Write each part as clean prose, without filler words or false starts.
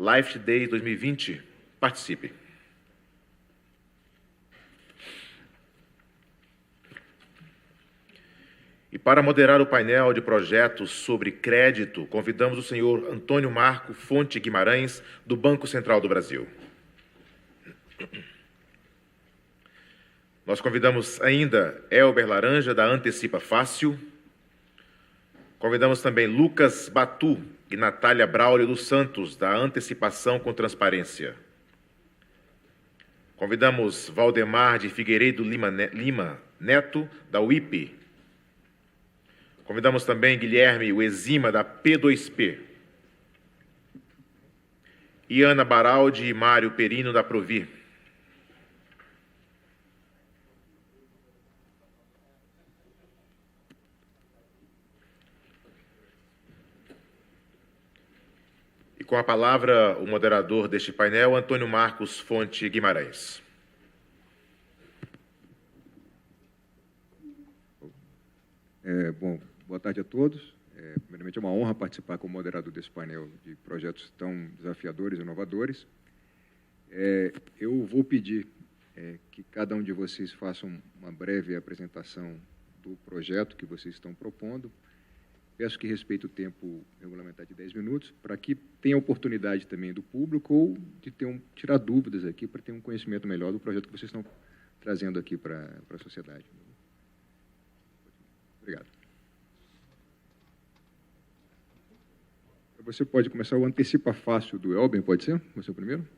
Life Day 2020. Participe. E para moderar o painel de projetos sobre crédito, convidamos o senhor Antônio Marco Fonte Guimarães, do Banco Central do Brasil. Nós convidamos ainda Elber Laranja, da Antecipa Fácil. Convidamos também Lucas Batu e Natália Braulio dos Santos, da Antecipação com Transparência. Convidamos Valdemar de Figueiredo Lima Neto, da UIP. Convidamos também Guilherme Uezima, da P2P. E Ana Baraldi e Mário Perino, da Provir. E com a palavra, o moderador deste painel, Antônio Marcos Fonte Guimarães. Boa tarde a todos. Primeiramente, é uma honra participar como moderador desse painel de projetos tão desafiadores e inovadores. Eu vou pedir que cada um de vocês faça uma breve apresentação do projeto que vocês estão propondo. Peço que respeite o tempo regulamentar de 10 minutos, para que tenha oportunidade também do público ou de tirar dúvidas aqui, para ter um conhecimento melhor do projeto que vocês estão trazendo aqui para a sociedade. Obrigado. Você pode começar o Antecipa Fácil do Elber, pode ser? Você primeiro?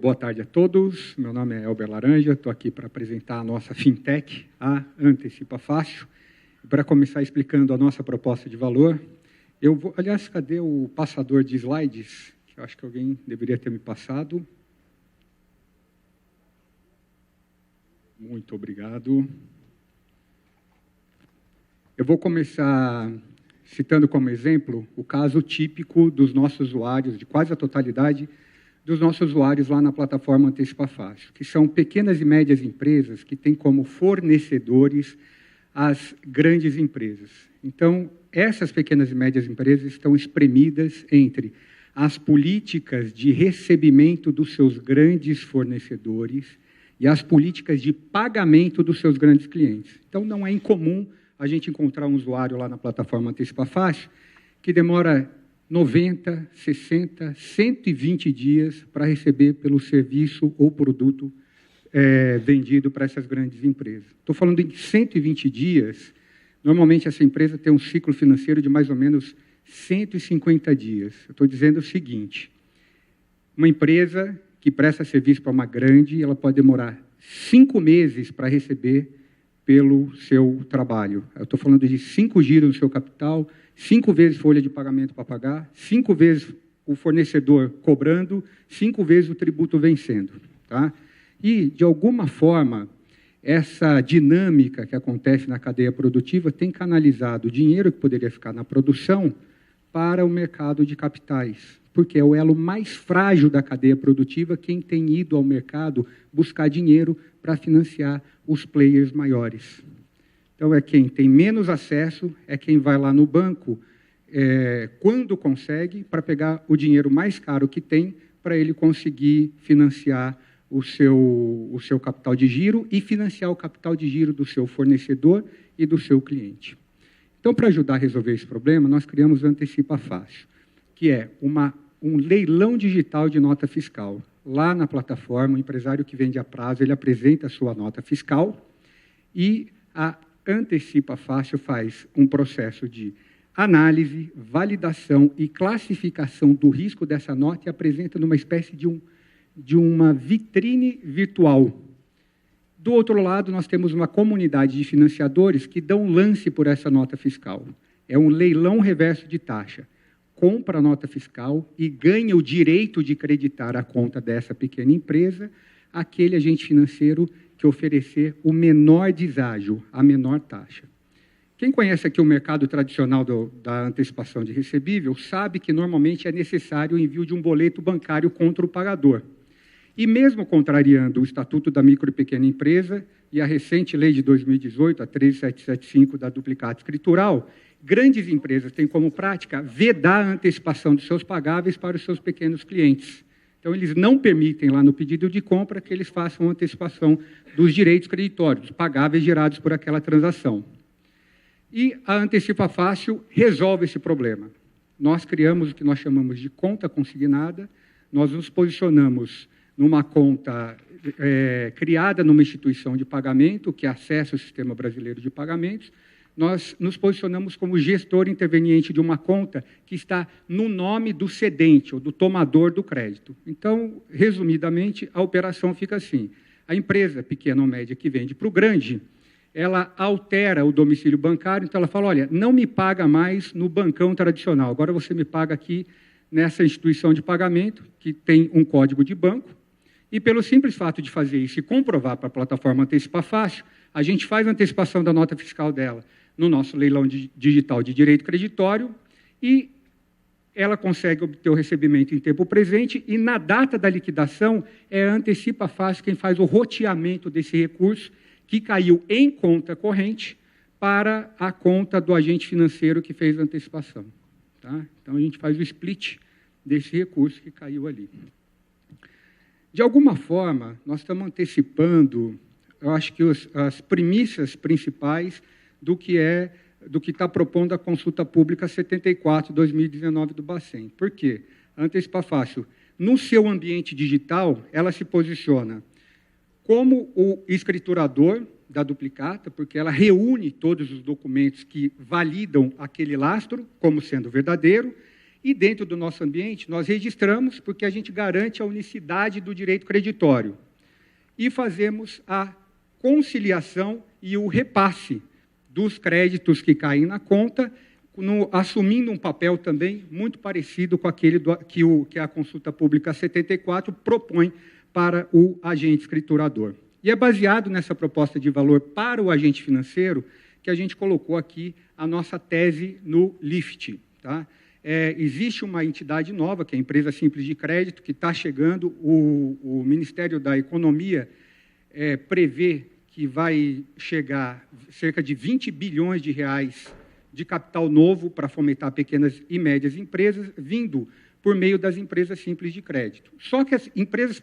Boa tarde a todos. Meu nome é Elber Laranja, estou aqui para apresentar a nossa fintech, a Antecipa Fácil. Para começar explicando a nossa proposta de valor, aliás, cadê o passador de slides? Que eu acho que alguém deveria ter me passado. Muito obrigado. Eu vou começar citando como exemplo o caso típico dos nossos usuários, de quase a totalidade dos nossos usuários lá na plataforma Antecipa Fácil, que são pequenas e médias empresas que têm como fornecedores as grandes empresas. Então, essas pequenas e médias empresas estão espremidas entre as políticas de recebimento dos seus grandes fornecedores e as políticas de pagamento dos seus grandes clientes. Então, não é incomum a gente encontrar um usuário lá na plataforma Antecipa Fácil que demora 90, 60, 120 dias para receber pelo serviço ou produto vendido para essas grandes empresas. Estou falando em 120 dias, normalmente essa empresa tem um ciclo financeiro de mais ou menos 150 dias. Eu estou dizendo o seguinte, uma empresa que presta serviço para uma grande, ela pode demorar 5 meses para receber pelo seu trabalho. Eu estou falando de 5 giros no seu capital, 5 vezes folha de pagamento para pagar, 5 vezes o fornecedor cobrando, 5 vezes o tributo vencendo. Tá? E, de alguma forma, essa dinâmica que acontece na cadeia produtiva tem canalizado o dinheiro que poderia ficar na produção para o mercado de capitais, porque é o elo mais frágil da cadeia produtiva quem tem ido ao mercado buscar dinheiro para financiar os players maiores. Então, é quem tem menos acesso, é quem vai lá no banco quando consegue, para pegar o dinheiro mais caro que tem, para ele conseguir financiar o seu capital de giro e financiar o capital de giro do seu fornecedor e do seu cliente. Então, para ajudar a resolver esse problema, nós criamos o Antecipa Fácil, que é um leilão digital de nota fiscal. Lá na plataforma, o empresário que vende a prazo, ele apresenta a sua nota fiscal e a Antecipa Fácil faz um processo de análise, validação e classificação do risco dessa nota e apresenta numa espécie de uma vitrine virtual. Do outro lado, nós temos uma comunidade de financiadores que dão lance por essa nota fiscal. É um leilão reverso de taxa. Compra a nota fiscal e ganha o direito de creditar a conta dessa pequena empresa aquele agente financeiro que oferecer o menor deságio, a menor taxa. Quem conhece aqui o mercado tradicional da antecipação de recebível sabe que normalmente é necessário o envio de um boleto bancário contra o pagador. E mesmo contrariando o Estatuto da Micro e Pequena Empresa e a recente lei de 2018, a 13775 da duplicata escritural, grandes empresas têm como prática vedar a antecipação dos seus pagáveis para os seus pequenos clientes. Então, eles não permitem lá no pedido de compra que eles façam antecipação dos direitos creditórios, pagáveis gerados por aquela transação. E a Antecipa Fácil resolve esse problema. Nós criamos o que nós chamamos de conta consignada, nós nos posicionamos numa conta criada numa instituição de pagamento, que acessa o Sistema Brasileiro de Pagamentos. Nós nos posicionamos como gestor interveniente de uma conta que está no nome do cedente ou do tomador do crédito. Então, resumidamente, a operação fica assim. A empresa pequena ou média que vende para o grande, ela altera o domicílio bancário, então ela fala, olha, não me paga mais no bancão tradicional, agora você me paga aqui nessa instituição de pagamento, que tem um código de banco, e pelo simples fato de fazer isso e comprovar para a plataforma Antecipa Fácil, a gente faz a antecipação da nota fiscal dela no nosso leilão digital de direito creditório e ela consegue obter o recebimento em tempo presente e, na data da liquidação, é a Antecipa Fácil quem faz o roteamento desse recurso que caiu em conta corrente para a conta do agente financeiro que fez a antecipação. Tá? Então, a gente faz o split desse recurso que caiu ali. De alguma forma, nós estamos antecipando, eu acho que as premissas principais do que está propondo a consulta pública 74/2019 do Bacen. Por quê? A Antecipa Fácil, no seu ambiente digital, ela se posiciona como o escriturador da duplicata, porque ela reúne todos os documentos que validam aquele lastro como sendo verdadeiro, e dentro do nosso ambiente nós registramos porque a gente garante a unicidade do direito creditório. E fazemos a conciliação e o repasse dos créditos que caem na conta, assumindo um papel também muito parecido com aquele que a consulta pública 74 propõe para o agente escriturador. E é baseado nessa proposta de valor para o agente financeiro que a gente colocou aqui a nossa tese no LIFT. Tá? Existe uma entidade nova, que é a Empresa Simples de Crédito, que está chegando, o Ministério da Economia prevê que vai chegar cerca de 20 bilhões de reais de capital novo para fomentar pequenas e médias empresas, vindo por meio das empresas simples de crédito. Só que as empresas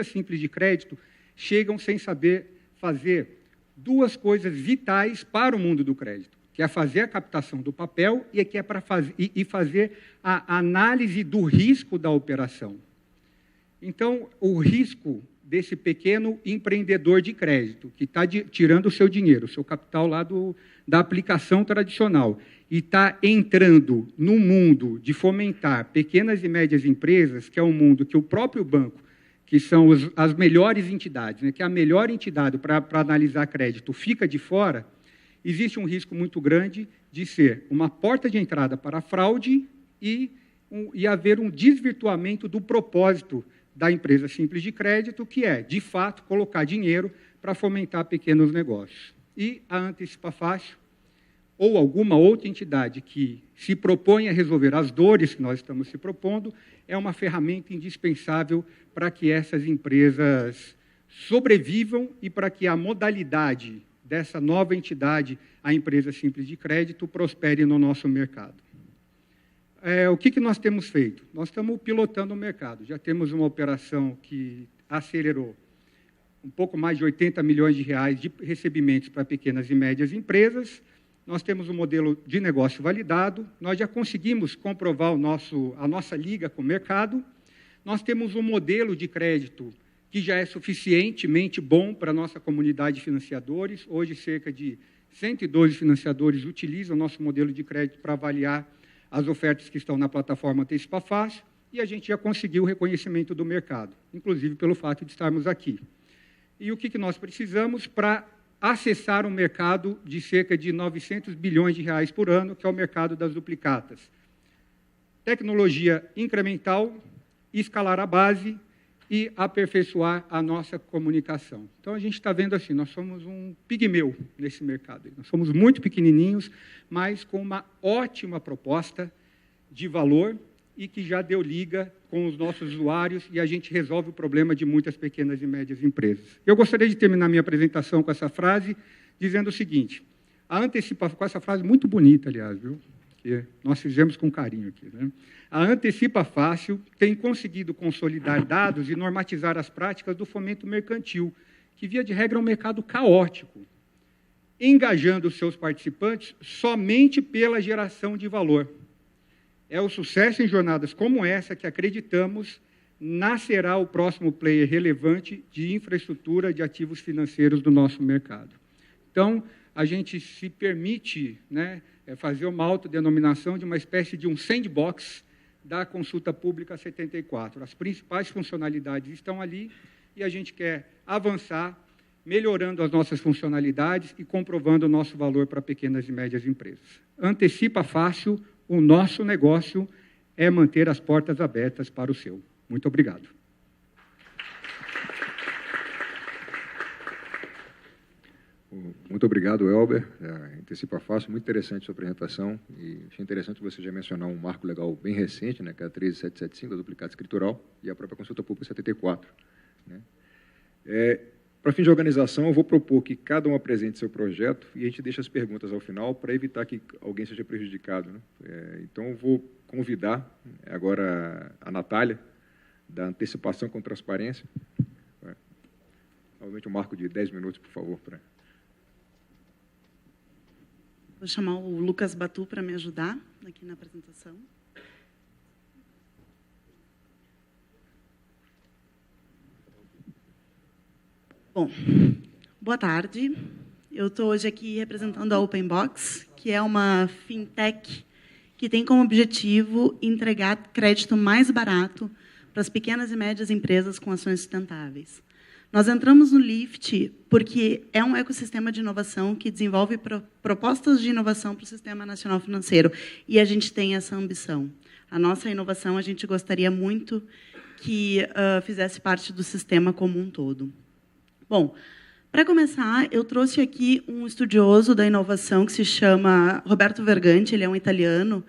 simples de crédito chegam sem saber fazer duas coisas vitais para o mundo do crédito, que é fazer a captação do papel e fazer a análise do risco da operação. Então, o risco desse pequeno empreendedor de crédito, que está tirando o seu dinheiro, o seu capital lá da aplicação tradicional, e está entrando no mundo de fomentar pequenas e médias empresas, que é um mundo que o próprio banco, que são as melhores entidades, né, que é a melhor entidade para analisar crédito, fica de fora, existe um risco muito grande de ser uma porta de entrada para a fraude e haver um desvirtuamento do propósito da empresa simples de crédito, que é, de fato, colocar dinheiro para fomentar pequenos negócios. E a Antecipa Fácil, ou alguma outra entidade que se propõe a resolver as dores que nós estamos se propondo, é uma ferramenta indispensável para que essas empresas sobrevivam e para que a modalidade dessa nova entidade, a Empresa Simples de Crédito, prospere no nosso mercado. O que nós temos feito? Nós estamos pilotando o mercado. Já temos uma operação que acelerou um pouco mais de 80 milhões de reais de recebimentos para pequenas e médias empresas. Nós temos um modelo de negócio validado. Nós já conseguimos comprovar a nossa liga com o mercado. Nós temos um modelo de crédito que já é suficientemente bom para a nossa comunidade de financiadores. Hoje, cerca de 112 financiadores utilizam o nosso modelo de crédito para avaliar as ofertas que estão na plataforma Antecipa Fácil, e a gente já conseguiu o reconhecimento do mercado, inclusive pelo fato de estarmos aqui. E o que nós precisamos para acessar um mercado de cerca de 900 bilhões de reais por ano, que é o mercado das duplicatas? Tecnologia incremental, escalar a base e aperfeiçoar a nossa comunicação. Então, a gente está vendo assim, nós somos um pigmeu nesse mercado. Nós somos muito pequenininhos, mas com uma ótima proposta de valor e que já deu liga com os nossos usuários e a gente resolve o problema de muitas pequenas e médias empresas. Eu gostaria de terminar minha apresentação com essa frase, dizendo o seguinte: com essa frase muito bonita, aliás, viu? Que nós fizemos com carinho aqui, né? A Antecipa Fácil tem conseguido consolidar dados e normatizar as práticas do fomento mercantil, que, via de regra, é um mercado caótico, engajando os seus participantes somente pela geração de valor. É o sucesso em jornadas como essa que acreditamos nascerá o próximo player relevante de infraestrutura de ativos financeiros do nosso mercado. Então, a gente se permite, né, fazer uma autodenominação de uma espécie de um sandbox da consulta pública 74. As principais funcionalidades estão ali e a gente quer avançar, melhorando as nossas funcionalidades e comprovando o nosso valor para pequenas e médias empresas. Antecipa Fácil, o nosso negócio é manter as portas abertas para o seu. Muito obrigado. Muito obrigado, Elber. Antecipa Fácil, muito interessante a sua apresentação. E achei interessante você já mencionar um marco legal bem recente, né, que é a 13775, a duplicata escritural, e a própria consulta pública 74. Né? Para fim de organização, eu vou propor que cada um apresente seu projeto e a gente deixa as perguntas ao final para evitar que alguém seja prejudicado. Né? Então, eu vou convidar agora a Natália, da Antecipação com Transparência. Novamente, um marco de 10 minutos, por favor. Vou chamar o Lucas Batu para me ajudar aqui na apresentação. Bom, boa tarde. Eu estou hoje aqui representando a Openbox, que é uma fintech que tem como objetivo entregar crédito mais barato para as pequenas e médias empresas com ações sustentáveis. Nós entramos no Lift porque é um ecossistema de inovação que desenvolve propostas de inovação para o Sistema Nacional Financeiro, e a gente tem essa ambição. A nossa inovação, a gente gostaria muito que fizesse parte do sistema como um todo. Bom, para começar, eu trouxe aqui um estudioso da inovação que se chama Roberto Verganti, ele é um italiano,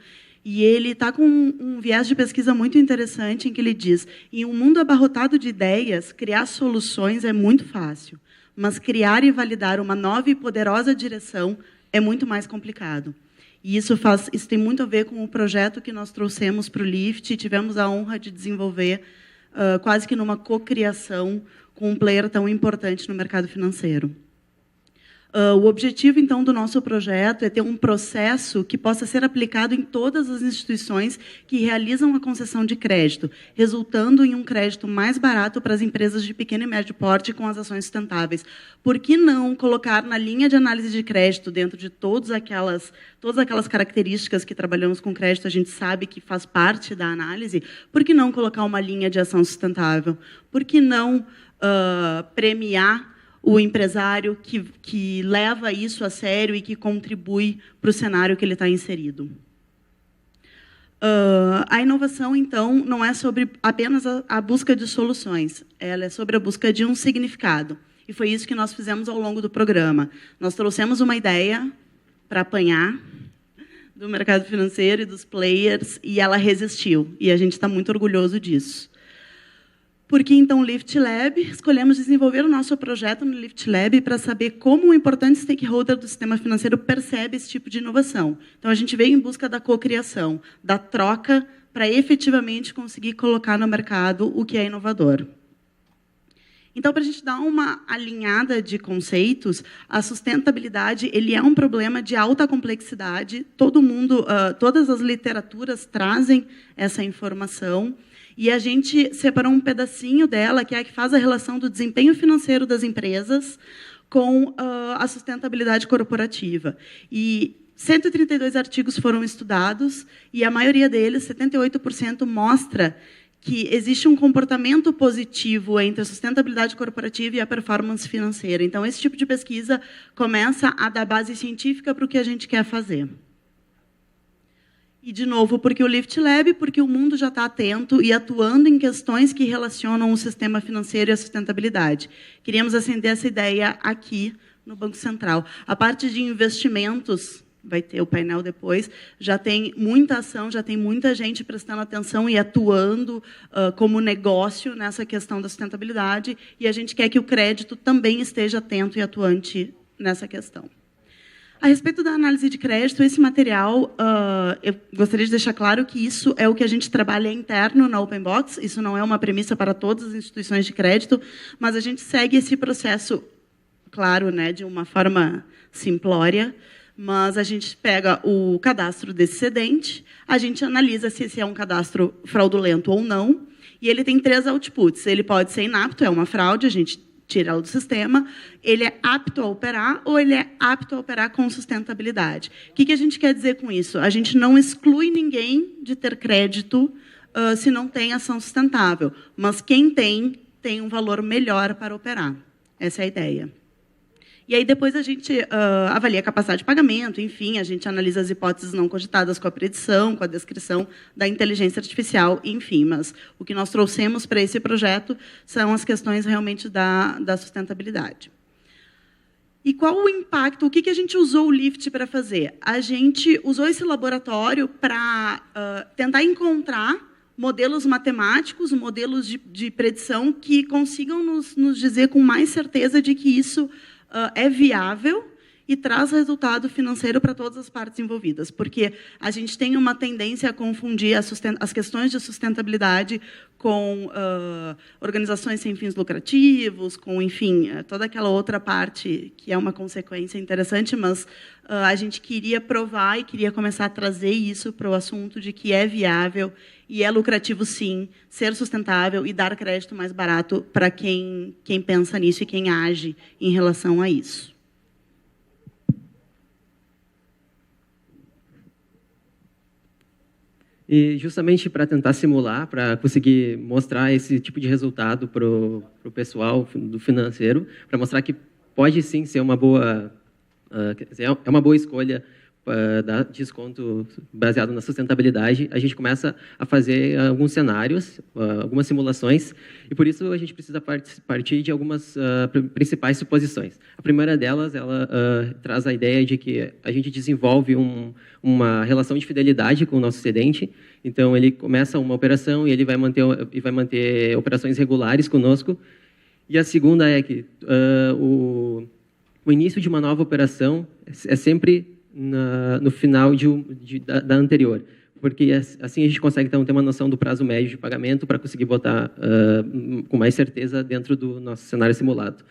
e ele está com um viés de pesquisa muito interessante em que ele diz: em um mundo abarrotado de ideias, criar soluções é muito fácil, mas criar e validar uma nova e poderosa direção é muito mais complicado. E isso tem muito a ver com o projeto que nós trouxemos para o Lift e tivemos a honra de desenvolver quase que numa cocriação com um player tão importante no mercado financeiro. O objetivo, então, do nosso projeto é ter um processo que possa ser aplicado em todas as instituições que realizam a concessão de crédito, resultando em um crédito mais barato para as empresas de pequeno e médio porte com as ações sustentáveis. Por que não colocar na linha de análise de crédito, dentro de todas aquelas características que trabalhamos com crédito, a gente sabe que faz parte da análise, por que não colocar uma linha de ação sustentável? Por que não premiar o empresário que leva isso a sério e que contribui para o cenário que ele está inserido? A inovação, então, não é sobre apenas a busca de soluções, ela é sobre a busca de um significado. E foi isso que nós fizemos ao longo do programa. Nós trouxemos uma ideia para apanhar do mercado financeiro e dos players, e ela resistiu. E a gente está muito orgulhoso disso. Por que, então, o Lift Lab? Escolhemos desenvolver o nosso projeto no Lift Lab para saber como um importante stakeholder do sistema financeiro percebe esse tipo de inovação. Então, a gente veio em busca da cocriação, da troca, para efetivamente conseguir colocar no mercado o que é inovador. Então, para a gente dar uma alinhada de conceitos, a sustentabilidade ele é um problema de alta complexidade. Todas as literaturas trazem essa informação. E a gente separou um pedacinho dela, que é a que faz a relação do desempenho financeiro das empresas com a sustentabilidade corporativa. E 132 artigos foram estudados, e a maioria deles, 78%, mostra que existe um comportamento positivo entre a sustentabilidade corporativa e a performance financeira. Então, esse tipo de pesquisa começa a dar base científica para o que a gente quer fazer. E, de novo, porque o Lift Lab, porque o mundo já está atento e atuando em questões que relacionam o sistema financeiro e a sustentabilidade. Queríamos acender essa ideia aqui no Banco Central. A parte de investimentos, vai ter o painel depois, já tem muita ação, já tem muita gente prestando atenção e atuando como negócio nessa questão da sustentabilidade, e a gente quer que o crédito também esteja atento e atuante nessa questão. A respeito da análise de crédito, esse material, eu gostaria de deixar claro que isso é o que a gente trabalha interno na OpenBox, isso não é uma premissa para todas as instituições de crédito, mas a gente segue esse processo, claro, né, de uma forma simplória, mas a gente pega o cadastro desse cedente, a gente analisa se esse é um cadastro fraudulento ou não, e ele tem 3 outputs. Ele pode ser inapto, é uma fraude, a gente tira ela do sistema, ele é apto a operar ou ele é apto a operar com sustentabilidade. O que a gente quer dizer com isso? A gente não exclui ninguém de ter crédito se não tem ação sustentável, mas quem tem um valor melhor para operar. Essa é a ideia. E aí depois a gente avalia a capacidade de pagamento, enfim, a gente analisa as hipóteses não cogitadas com a predição, com a descrição da inteligência artificial, enfim. Mas o que nós trouxemos para esse projeto são as questões realmente da sustentabilidade. E qual o impacto? O que a gente usou o LIFT para fazer? A gente usou esse laboratório para tentar encontrar modelos matemáticos, modelos de predição que consigam nos dizer com mais certeza de que isso é viável e traz resultado financeiro para todas as partes envolvidas, porque a gente tem uma tendência a confundir as questões de sustentabilidade com organizações sem fins lucrativos, com, enfim, toda aquela outra parte que é uma consequência interessante, mas a gente queria provar e queria começar a trazer isso para o assunto de que é viável e é lucrativo, sim, ser sustentável e dar crédito mais barato para quem pensa nisso e quem age em relação a isso. E justamente para tentar simular, para conseguir mostrar esse tipo de resultado para o pessoal do financeiro, para mostrar que pode sim ser uma boa, é uma boa escolha dar desconto baseado na sustentabilidade, a gente começa a fazer alguns cenários, algumas simulações, e por isso a gente precisa partir de algumas principais suposições. A primeira delas, ela traz a ideia de que a gente desenvolve uma relação de fidelidade com o nosso cedente, então ele começa uma operação e ele vai manter operações regulares conosco, e a segunda é que o início de uma nova operação é sempre no final da anterior, porque assim a gente consegue então ter uma noção do prazo médio de pagamento para conseguir botar com mais certeza dentro do nosso cenário simulado.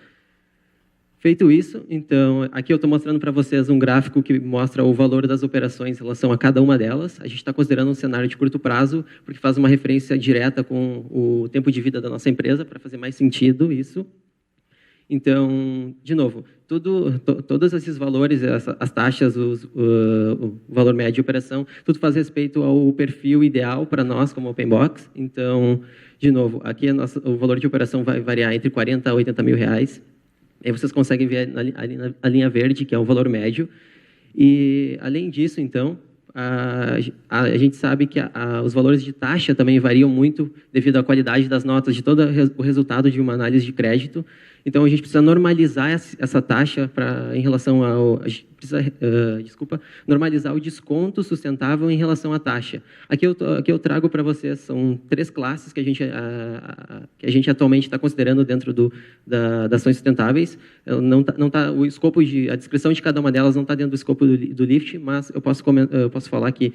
Feito isso, então, aqui eu estou mostrando para vocês um gráfico que mostra o valor das operações em relação a cada uma delas. A gente está considerando um cenário de curto prazo, porque faz uma referência direta com o tempo de vida da nossa empresa, para fazer mais sentido isso. Então, de novo, todos esses valores, as taxas, o valor médio de operação, tudo faz respeito ao perfil ideal para nós como OpenBox. Então, de novo, aqui o valor de operação vai variar entre 40 a 80 mil reais. Aí vocês conseguem ver a linha verde, que é o valor médio. E, além disso, então, a gente sabe que os valores de taxa também variam muito devido à qualidade das notas de todo o resultado de uma análise de crédito. Então, a gente precisa normalizar essa taxa em relação ao... A gente precisa, normalizar o desconto sustentável em relação à taxa. Aqui eu trago para vocês, são 3 classes que a gente atualmente está considerando dentro das ações sustentáveis. O escopo a descrição de cada uma delas não está dentro do escopo do LIFT, mas eu posso falar que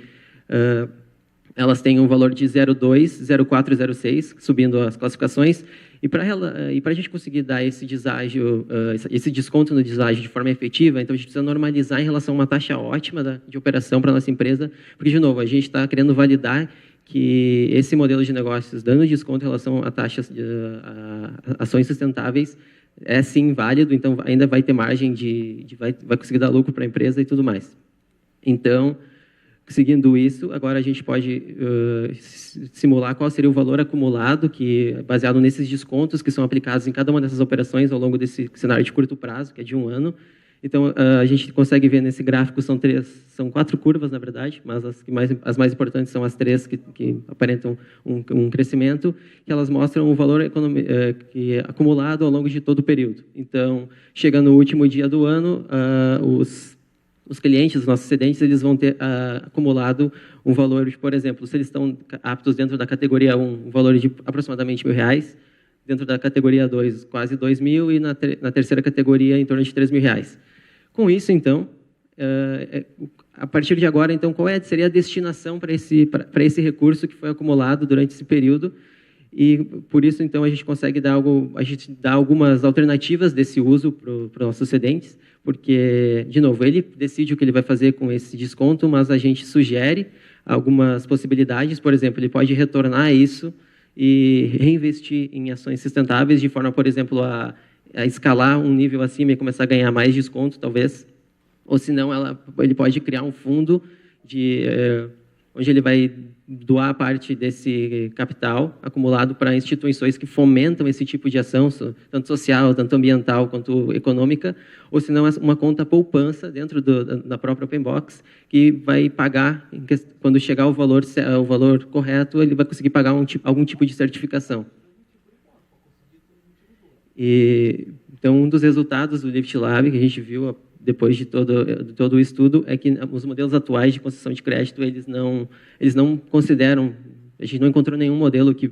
elas têm um valor de 0,2, 0,4 e 0,6, subindo as classificações. E para a gente conseguir dar esse deságio, esse desconto no deságio de forma efetiva, então a gente precisa normalizar em relação a uma taxa ótima de operação para a nossa empresa, porque, de novo, a gente está querendo validar que esse modelo de negócios, dando desconto em relação a taxas de ações sustentáveis, é sim válido, então ainda vai ter margem vai conseguir dar lucro para a empresa e tudo mais. Então, seguindo isso, agora a gente pode simular qual seria o valor acumulado, baseado nesses descontos que são aplicados em cada uma dessas operações ao longo desse cenário de curto prazo, que é de 1 ano. Então, a gente consegue ver nesse gráfico, são 4 curvas, na verdade, mas as mais importantes são as 3 que aparentam um crescimento, que elas mostram o valor acumulado ao longo de todo o período. Então, chega no último dia do ano, os clientes, os nossos cedentes, eles vão ter acumulado um valor de, por exemplo, se eles estão aptos dentro da categoria 1, um valor de aproximadamente R$1.000, dentro da categoria 2, quase R$2.000, e na terceira categoria, em torno de R$3.000. Com isso, então, a partir de agora, então, qual seria a destinação para esse recurso que foi acumulado durante esse período? E, por isso, então, a gente consegue dar algumas alternativas desse uso para os nossos cedentes, porque, de novo, ele decide o que ele vai fazer com esse desconto, mas a gente sugere algumas possibilidades. Por exemplo, ele pode retornar isso e reinvestir em ações sustentáveis, de forma, por exemplo, a escalar um nível acima e começar a ganhar mais desconto, talvez. Ou, se não, ele pode criar um fundo onde ele vai doar parte desse capital acumulado para instituições que fomentam esse tipo de ação, tanto social, tanto ambiental, quanto econômica, ou se não, uma conta poupança dentro da própria Open Box, que vai pagar, quando chegar o valor correto, ele vai conseguir pagar algum tipo de certificação. Então, um dos resultados do Lift Lab, que a gente viu depois de todo o estudo, é que os modelos atuais de concessão de crédito, eles não consideram, a gente não encontrou nenhum modelo que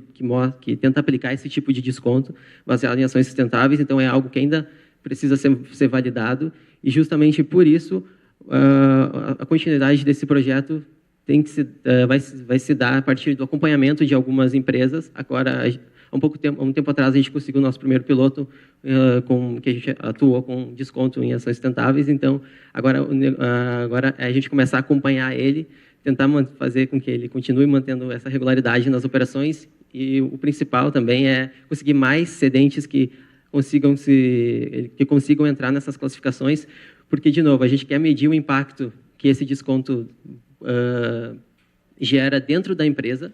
tenta aplicar esse tipo de desconto baseado em ações sustentáveis, então é algo que ainda precisa ser validado, e justamente por isso a continuidade desse projeto vai se dar a partir do acompanhamento de algumas empresas. Agora, há um tempo atrás, a gente conseguiu o nosso primeiro piloto, que a gente atuou com desconto em ações sustentáveis. Então, agora a gente começar a acompanhar ele, tentar fazer com que ele continue mantendo essa regularidade nas operações. E o principal também é conseguir mais cedentes que consigam entrar nessas classificações, porque, de novo, a gente quer medir o impacto que esse desconto gera dentro da empresa,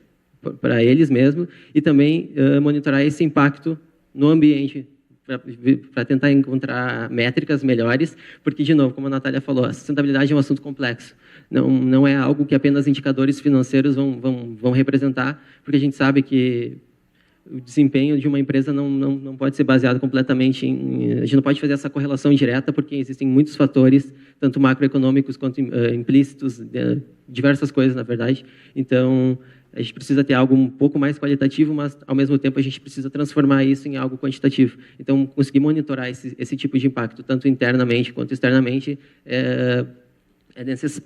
para eles mesmos, e também monitorar esse impacto no ambiente, para tentar encontrar métricas melhores, porque, de novo, como a Natália falou, a sustentabilidade é um assunto complexo. Não é algo que apenas indicadores financeiros vão representar, porque a gente sabe que o desempenho de uma empresa não pode ser baseado completamente a gente não pode fazer essa correlação direta, porque existem muitos fatores, tanto macroeconômicos quanto implícitos, diversas coisas, na verdade. Então, a gente precisa ter algo um pouco mais qualitativo, mas, ao mesmo tempo, a gente precisa transformar isso em algo quantitativo. Então, conseguir monitorar esse tipo de impacto, tanto internamente quanto externamente, é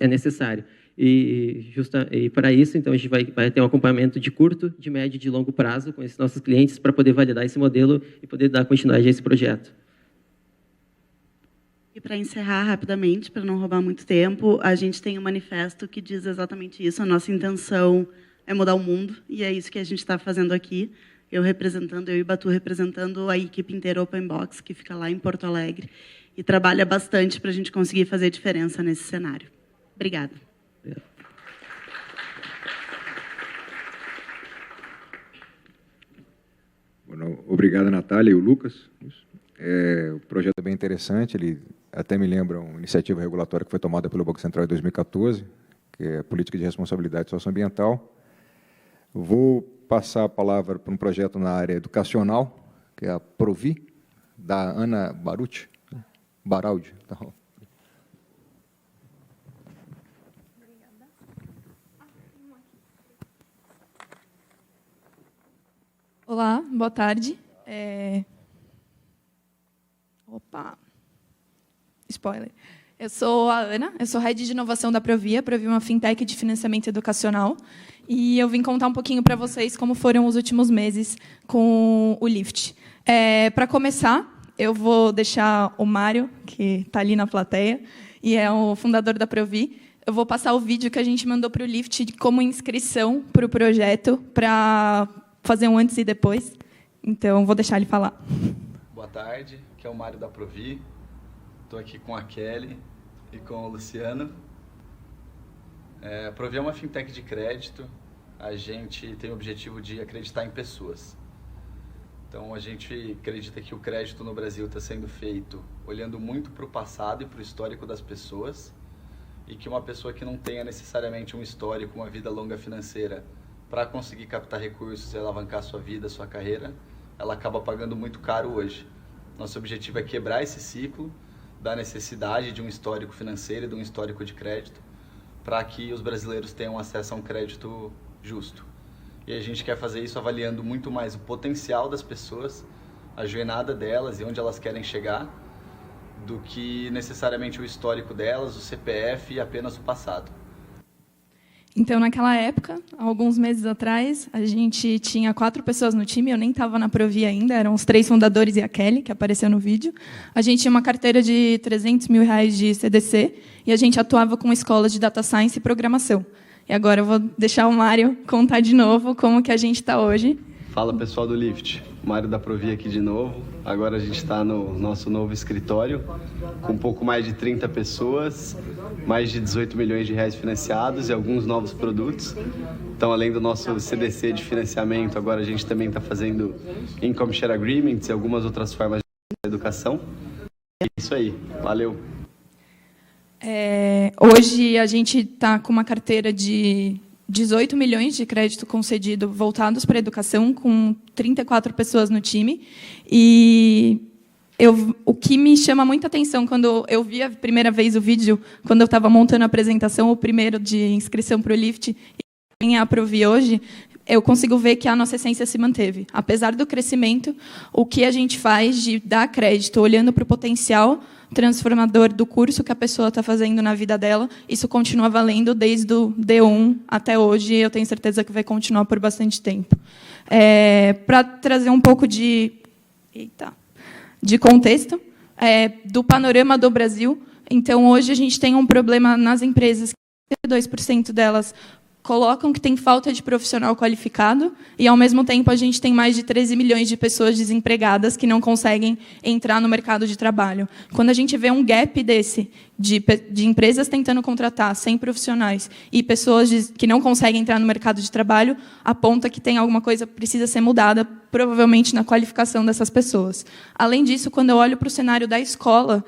necessário. E para isso, então, a gente vai ter um acompanhamento de curto, de médio e de longo prazo com esses nossos clientes, para poder validar esse modelo e poder dar continuidade a esse projeto. E para encerrar rapidamente, para não roubar muito tempo, a gente tem um manifesto que diz exatamente isso. A nossa intenção é mudar o mundo, e é isso que a gente está fazendo aqui. Eu e Batu representando a equipe inteira Open Box, que fica lá em Porto Alegre, e trabalha bastante para a gente conseguir fazer diferença nesse cenário. Obrigada. Obrigado, Natália e o Lucas. O projeto é bem interessante, ele até me lembra uma iniciativa regulatória que foi tomada pelo Banco Central em 2014, que é a Política de Responsabilidade Socioambiental. Vou passar a palavra para um projeto na área educacional, que é a Provi, da Ana Baraldi. Olá, boa tarde. Opa! Spoiler. Eu sou a Ana, eu sou Head de Inovação da Provi. A Provi é uma fintech de financiamento educacional. E eu vim contar um pouquinho para vocês como foram os últimos meses com o Lift. Para começar, eu vou deixar o Mário, que está ali na plateia, e é o fundador da Provi. Eu vou passar o vídeo que a gente mandou para o Lift como inscrição para o projeto, para fazer um antes e depois. Então, vou deixar ele falar. Boa tarde, aqui é o Mário da Provi. Estou aqui com a Kelly e com o Luciano. A Provi é uma fintech de crédito. A gente tem o objetivo de acreditar em pessoas. Então, a gente acredita que o crédito no Brasil está sendo feito olhando muito para o passado e para o histórico das pessoas, e que uma pessoa que não tenha necessariamente um histórico, uma vida longa financeira, para conseguir captar recursos e alavancar sua vida, sua carreira, ela acaba pagando muito caro hoje. Nosso objetivo é quebrar esse ciclo da necessidade de um histórico financeiro e de um histórico de crédito, para que os brasileiros tenham acesso a um crédito justo. E a gente quer fazer isso avaliando muito mais o potencial das pessoas, a jornada delas e onde elas querem chegar, do que necessariamente o histórico delas, o CPF e apenas o passado. Então, naquela época, alguns meses atrás, a gente tinha 4 pessoas no time, eu nem estava na Provia ainda, eram os 3 fundadores e a Kelly, que apareceu no vídeo. A gente tinha uma carteira de R$300 mil de CDC e a gente atuava com escolas de Data Science e Programação. E agora eu vou deixar o Mário contar de novo como que a gente está hoje. Fala, pessoal do Lift. Mário da Provia aqui de novo. Agora a gente está no nosso novo escritório, com um pouco mais de 30 pessoas, mais de 18 milhões de reais financiados e alguns novos produtos. Então, além do nosso CDC de financiamento, agora a gente também está fazendo Income Share Agreements e algumas outras formas de educação. É isso aí. Valeu. Hoje a gente está com uma carteira de 18 milhões de crédito concedido voltados para a educação, com 34 pessoas no time. E o que me chama muita atenção, quando eu vi a primeira vez o vídeo, quando eu estava montando a apresentação, o primeiro de inscrição para o Lift, e a Provia hoje, eu consigo ver que a nossa essência se manteve. Apesar do crescimento, o que a gente faz de dar crédito, olhando para o potencial transformador do curso que a pessoa está fazendo na vida dela, isso continua valendo desde o D1 até hoje, e eu tenho certeza que vai continuar por bastante tempo. Para trazer um pouco de contexto, do panorama do Brasil, então, hoje a gente tem um problema nas empresas, que 2% delas colocam que tem falta de profissional qualificado e, ao mesmo tempo, a gente tem mais de 13 milhões de pessoas desempregadas que não conseguem entrar no mercado de trabalho. Quando a gente vê um gap desse, de empresas tentando contratar 100 profissionais e pessoas que não conseguem entrar no mercado de trabalho, aponta que tem alguma coisa que precisa ser mudada, provavelmente na qualificação dessas pessoas. Além disso, quando eu olho para o cenário da escola,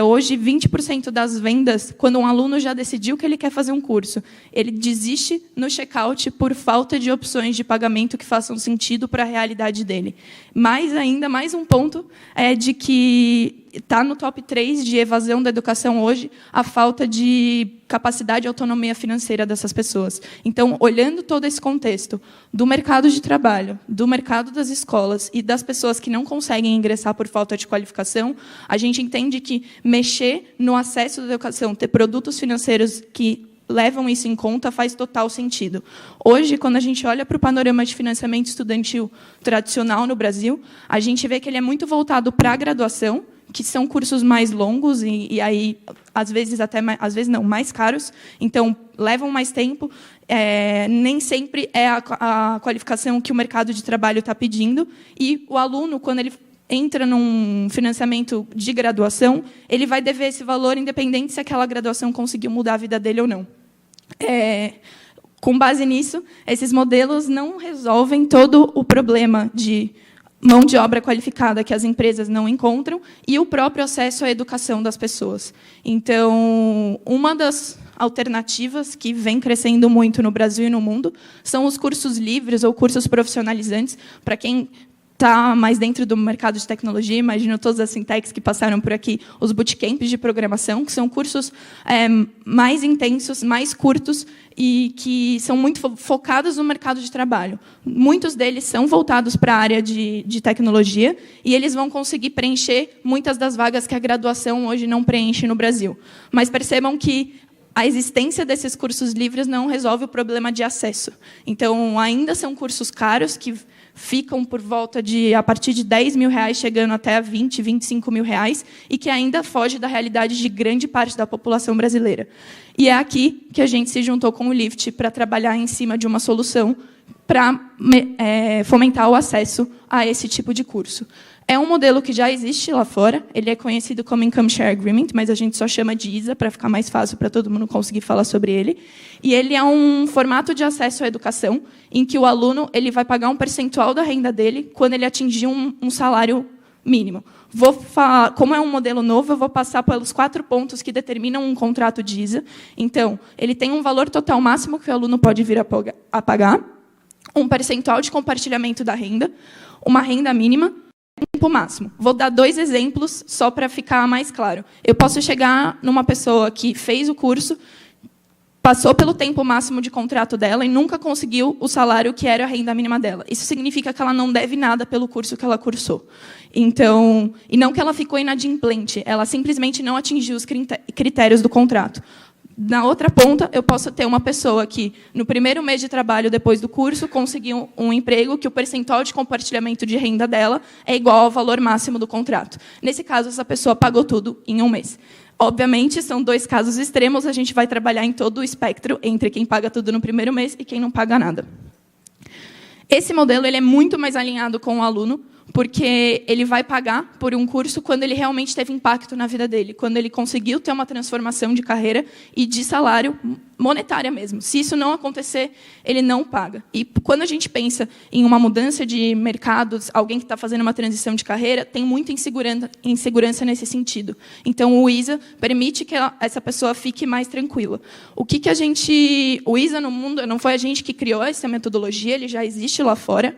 hoje 20% das vendas, quando um aluno já decidiu que ele quer fazer um curso, ele desiste no checkout por falta de opções de pagamento que façam sentido para a realidade dele. Mais ainda, mais um ponto é de que está no top 3 de evasão da educação hoje a falta de capacidade e autonomia financeira dessas pessoas. Então, olhando todo esse contexto do mercado de trabalho, do mercado das escolas e das pessoas que não conseguem ingressar por falta de qualificação, a gente entende que mexer no acesso da educação, ter produtos financeiros que levam isso em conta, faz total sentido. Hoje, quando a gente olha para o panorama de financiamento estudantil tradicional no Brasil, a gente vê que ele é muito voltado para a graduação, que são cursos mais longos e aí, às vezes, mais caros, então, levam mais tempo, nem sempre é a qualificação que o mercado de trabalho está pedindo, e o aluno, quando ele entra num financiamento de graduação, ele vai dever esse valor independente se aquela graduação conseguiu mudar a vida dele ou não. Com base nisso, esses modelos não resolvem todo o problema de mão de obra qualificada que as empresas não encontram e o próprio acesso à educação das pessoas. Então, uma das alternativas que vem crescendo muito no Brasil e no mundo são os cursos livres ou cursos profissionalizantes. Para quem está mais dentro do mercado de tecnologia, imagino todas as fintechs que passaram por aqui, os bootcamps de programação, que são cursos mais intensos, mais curtos, e que são muito focados no mercado de trabalho. Muitos deles são voltados para a área de tecnologia, e eles vão conseguir preencher muitas das vagas que a graduação hoje não preenche no Brasil. Mas percebam que a existência desses cursos livres não resolve o problema de acesso. Então, ainda são cursos caros, que ficam por volta de, a partir de R$10 mil, chegando até 20, 25 mil reais, e que ainda foge da realidade de grande parte da população brasileira. E é aqui que a gente se juntou com o Lift para trabalhar em cima de uma solução para fomentar o acesso a esse tipo de curso. É um modelo que já existe lá fora, ele é conhecido como Income Share Agreement, mas a gente só chama de ISA, para ficar mais fácil para todo mundo conseguir falar sobre ele. E ele é um formato de acesso à educação, em que o aluno ele vai pagar um percentual da renda dele quando ele atingir um salário mínimo. Como é um modelo novo, eu vou passar pelos 4 pontos que determinam um contrato de ISA. Então, ele tem um valor total máximo que o aluno pode vir a pagar, um percentual de compartilhamento da renda, uma renda mínima, tempo máximo. Vou dar 2 exemplos só para ficar mais claro. Eu posso chegar numa pessoa que fez o curso, passou pelo tempo máximo de contrato dela e nunca conseguiu o salário que era a renda mínima dela. Isso significa que ela não deve nada pelo curso que ela cursou. Então, e não que ela ficou inadimplente, ela simplesmente não atingiu os critérios do contrato. Na outra ponta, eu posso ter uma pessoa que, no primeiro mês de trabalho depois do curso, conseguiu um emprego que o percentual de compartilhamento de renda dela é igual ao valor máximo do contrato. Nesse caso, essa pessoa pagou tudo em um mês. Obviamente, são dois casos extremos, a gente vai trabalhar em todo o espectro entre quem paga tudo no primeiro mês e quem não paga nada. Esse modelo ele é muito mais alinhado com o aluno, porque ele vai pagar por um curso quando ele realmente teve impacto na vida dele, quando ele conseguiu ter uma transformação de carreira e de salário monetária mesmo. Se isso não acontecer, ele não paga. E quando a gente pensa em uma mudança de mercados, alguém que está fazendo uma transição de carreira, tem muita insegurança nesse sentido. Então, o ISA permite que essa pessoa fique mais tranquila. O ISA no mundo, não foi a gente que criou essa metodologia, ele já existe lá fora.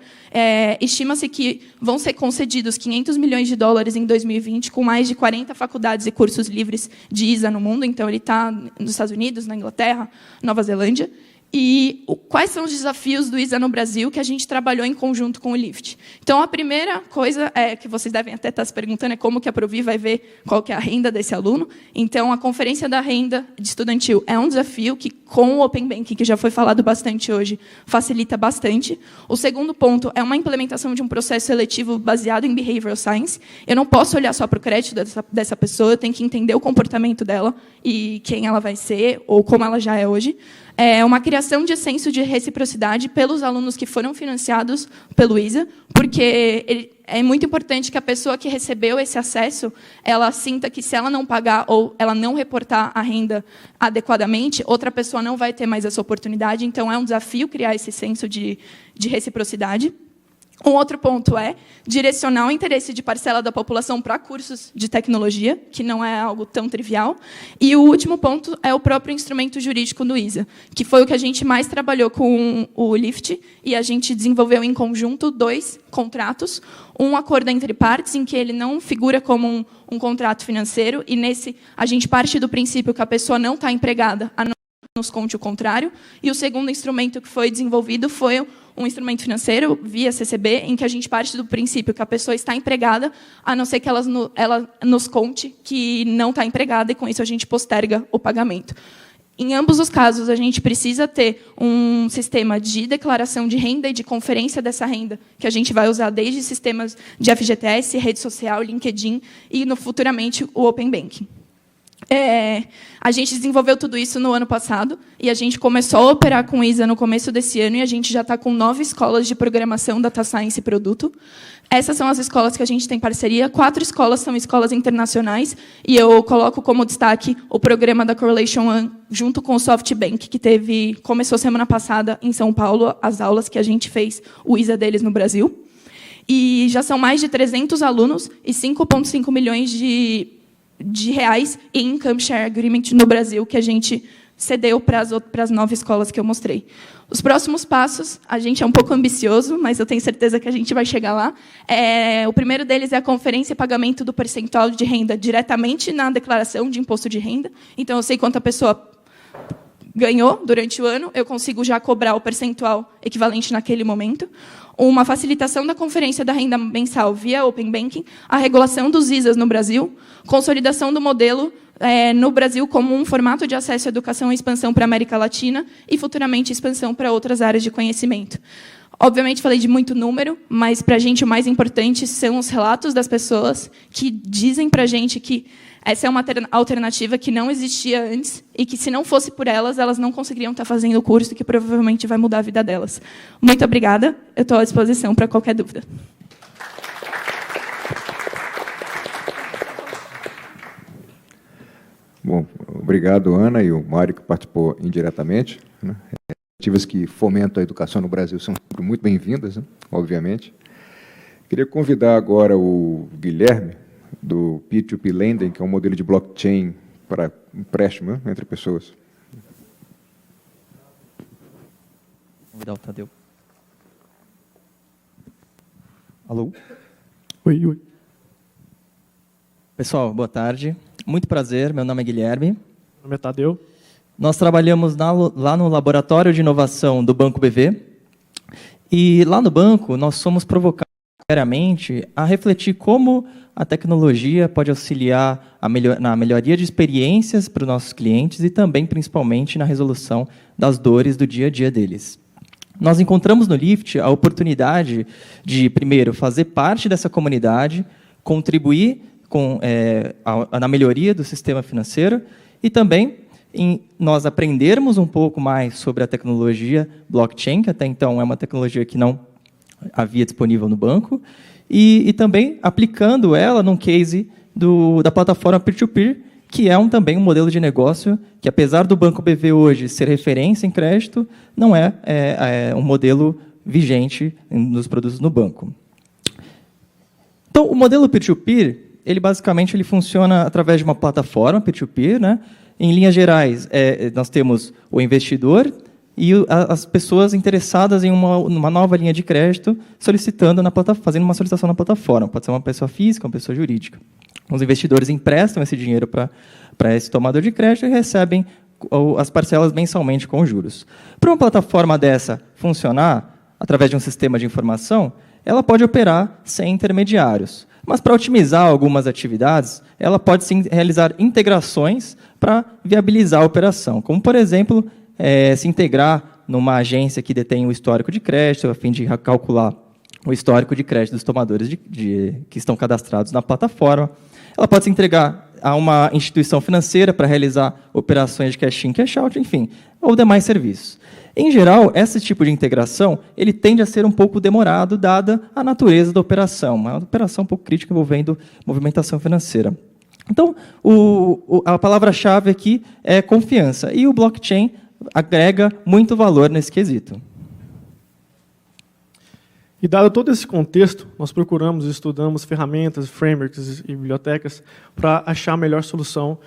Estima-se que vão ser concedidos 500 milhões de dólares em 2020, com mais de 40 faculdades e cursos livres de ISA no mundo. Então, ele está nos Estados Unidos, na Inglaterra, Nova Zelândia. E quais são os desafios do ISA no Brasil que a gente trabalhou em conjunto com o LIFT? Então, a primeira coisa que vocês devem até estar se perguntando é como que a Provi vai ver qual que é a renda desse aluno. Então, a Conferência da Renda de Estudantil é um desafio que, com o Open Banking, que já foi falado bastante hoje, facilita bastante. O segundo ponto é uma implementação de um processo seletivo baseado em Behavioral Science. Eu não posso olhar só para o crédito dessa pessoa, eu tenho que entender o comportamento dela e quem ela vai ser, ou como ela já é hoje. É uma criação de senso de reciprocidade pelos alunos que foram financiados pelo ISA, porque é muito importante que a pessoa que recebeu esse acesso, ela sinta que, se ela não pagar ou ela não reportar a renda adequadamente, outra pessoa não vai ter mais essa oportunidade. Então, é um desafio criar esse senso de reciprocidade. Um outro ponto é direcionar o interesse de parcela da população para cursos de tecnologia, que não é algo tão trivial. E o último ponto é o próprio instrumento jurídico do ISA, que foi o que a gente mais trabalhou com o LIFT, e a gente desenvolveu em conjunto 2 contratos, um acordo entre partes, em que ele não figura como um contrato financeiro, e nesse a gente parte do princípio que a pessoa não está empregada, a não nos conte o contrário. E o segundo instrumento que foi desenvolvido foi um instrumento financeiro, via CCB, em que a gente parte do princípio que a pessoa está empregada, a não ser que ela nos conte que não está empregada, e com isso a gente posterga o pagamento. Em ambos os casos, a gente precisa ter um sistema de declaração de renda e de conferência dessa renda, que a gente vai usar desde sistemas de FGTS, rede social, LinkedIn e, futuramente, o Open Banking. A gente desenvolveu tudo isso no ano passado, e a gente começou a operar com ISA no começo desse ano, e a gente já está com 9 escolas de programação, data science e produto. Essas são as escolas que a gente tem parceria. 4 escolas são escolas internacionais, e eu coloco como destaque o programa da Correlation One, junto com o SoftBank, que começou semana passada em São Paulo, as aulas que a gente fez, o ISA deles no Brasil. E já são mais de 300 alunos e 5,5 milhões de reais em Income Share Agreement no Brasil, que a gente cedeu para as 9 escolas que eu mostrei. Os próximos passos, a gente é um pouco ambicioso, mas eu tenho certeza que a gente vai chegar lá. O primeiro deles é a conferência e pagamento do percentual de renda diretamente na declaração de imposto de renda. Então, eu sei quanto a pessoa ganhou durante o ano, eu consigo já cobrar o percentual equivalente naquele momento. Uma facilitação da conferência da renda mensal via Open Banking, a regulação dos ISAs no Brasil, consolidação do modelo no Brasil como um formato de acesso à educação e expansão para a América Latina e, futuramente, expansão para outras áreas de conhecimento. Obviamente, falei de muito número, mas, para a gente, o mais importante são os relatos das pessoas que dizem para a gente que essa é uma alternativa que não existia antes e que, se não fosse por elas, elas não conseguiriam estar fazendo o curso, que provavelmente vai mudar a vida delas. Muito obrigada. Eu estou à disposição para qualquer dúvida. Bom, obrigado, Ana, e o Mário, que participou indiretamente. Iniciativas que fomentam a educação no Brasil são sempre muito bem-vindas, obviamente. Queria convidar agora o Guilherme, do P2P Lending, que é um modelo de blockchain para empréstimo entre pessoas. Vou convidar o Tadeu. Alô? Oi. Pessoal, boa tarde. Muito prazer, meu nome é Guilherme. Meu nome é Tadeu. Nós trabalhamos lá no Laboratório de Inovação do Banco BV, e lá no banco nós somos provocados diariamente a refletir como a tecnologia pode auxiliar na melhoria de experiências para os nossos clientes e também, principalmente, na resolução das dores do dia a dia deles. Nós encontramos no Lift a oportunidade de, primeiro, fazer parte dessa comunidade, contribuir na melhoria do sistema financeiro e também nós aprendermos um pouco mais sobre a tecnologia blockchain, que até então é uma tecnologia que não havia disponível no banco, e também aplicando ela num case da plataforma peer-to-peer, que é também um modelo de negócio que, apesar do Banco BV hoje ser referência em crédito, não é um modelo vigente nos produtos no banco. Então, o modelo peer-to-peer, ele basicamente funciona através de uma plataforma peer-to-peer, né? Em linhas gerais, nós temos o investidor e as pessoas interessadas em uma nova linha de crédito fazendo uma solicitação na plataforma. Pode ser uma pessoa física, uma pessoa jurídica. Os investidores emprestam esse dinheiro para esse tomador de crédito e recebem as parcelas mensalmente com juros. Para uma plataforma dessa funcionar, através de um sistema de informação, ela pode operar sem intermediários. Mas, para otimizar algumas atividades, ela pode, sim, realizar integrações para viabilizar a operação, como, por exemplo, se integrar numa agência que detém o histórico de crédito, a fim de calcular o histórico de crédito dos tomadores que estão cadastrados na plataforma. Ela pode se entregar a uma instituição financeira para realizar operações de cash-in, cash-out, enfim, ou demais serviços. Em geral, esse tipo de integração ele tende a ser um pouco demorado, dada a natureza da operação, uma operação um pouco crítica envolvendo movimentação financeira. Então, a palavra-chave aqui é confiança, e o blockchain agrega muito valor nesse quesito. E, dado todo esse contexto, nós procuramos e estudamos ferramentas, frameworks e bibliotecas para achar a melhor solução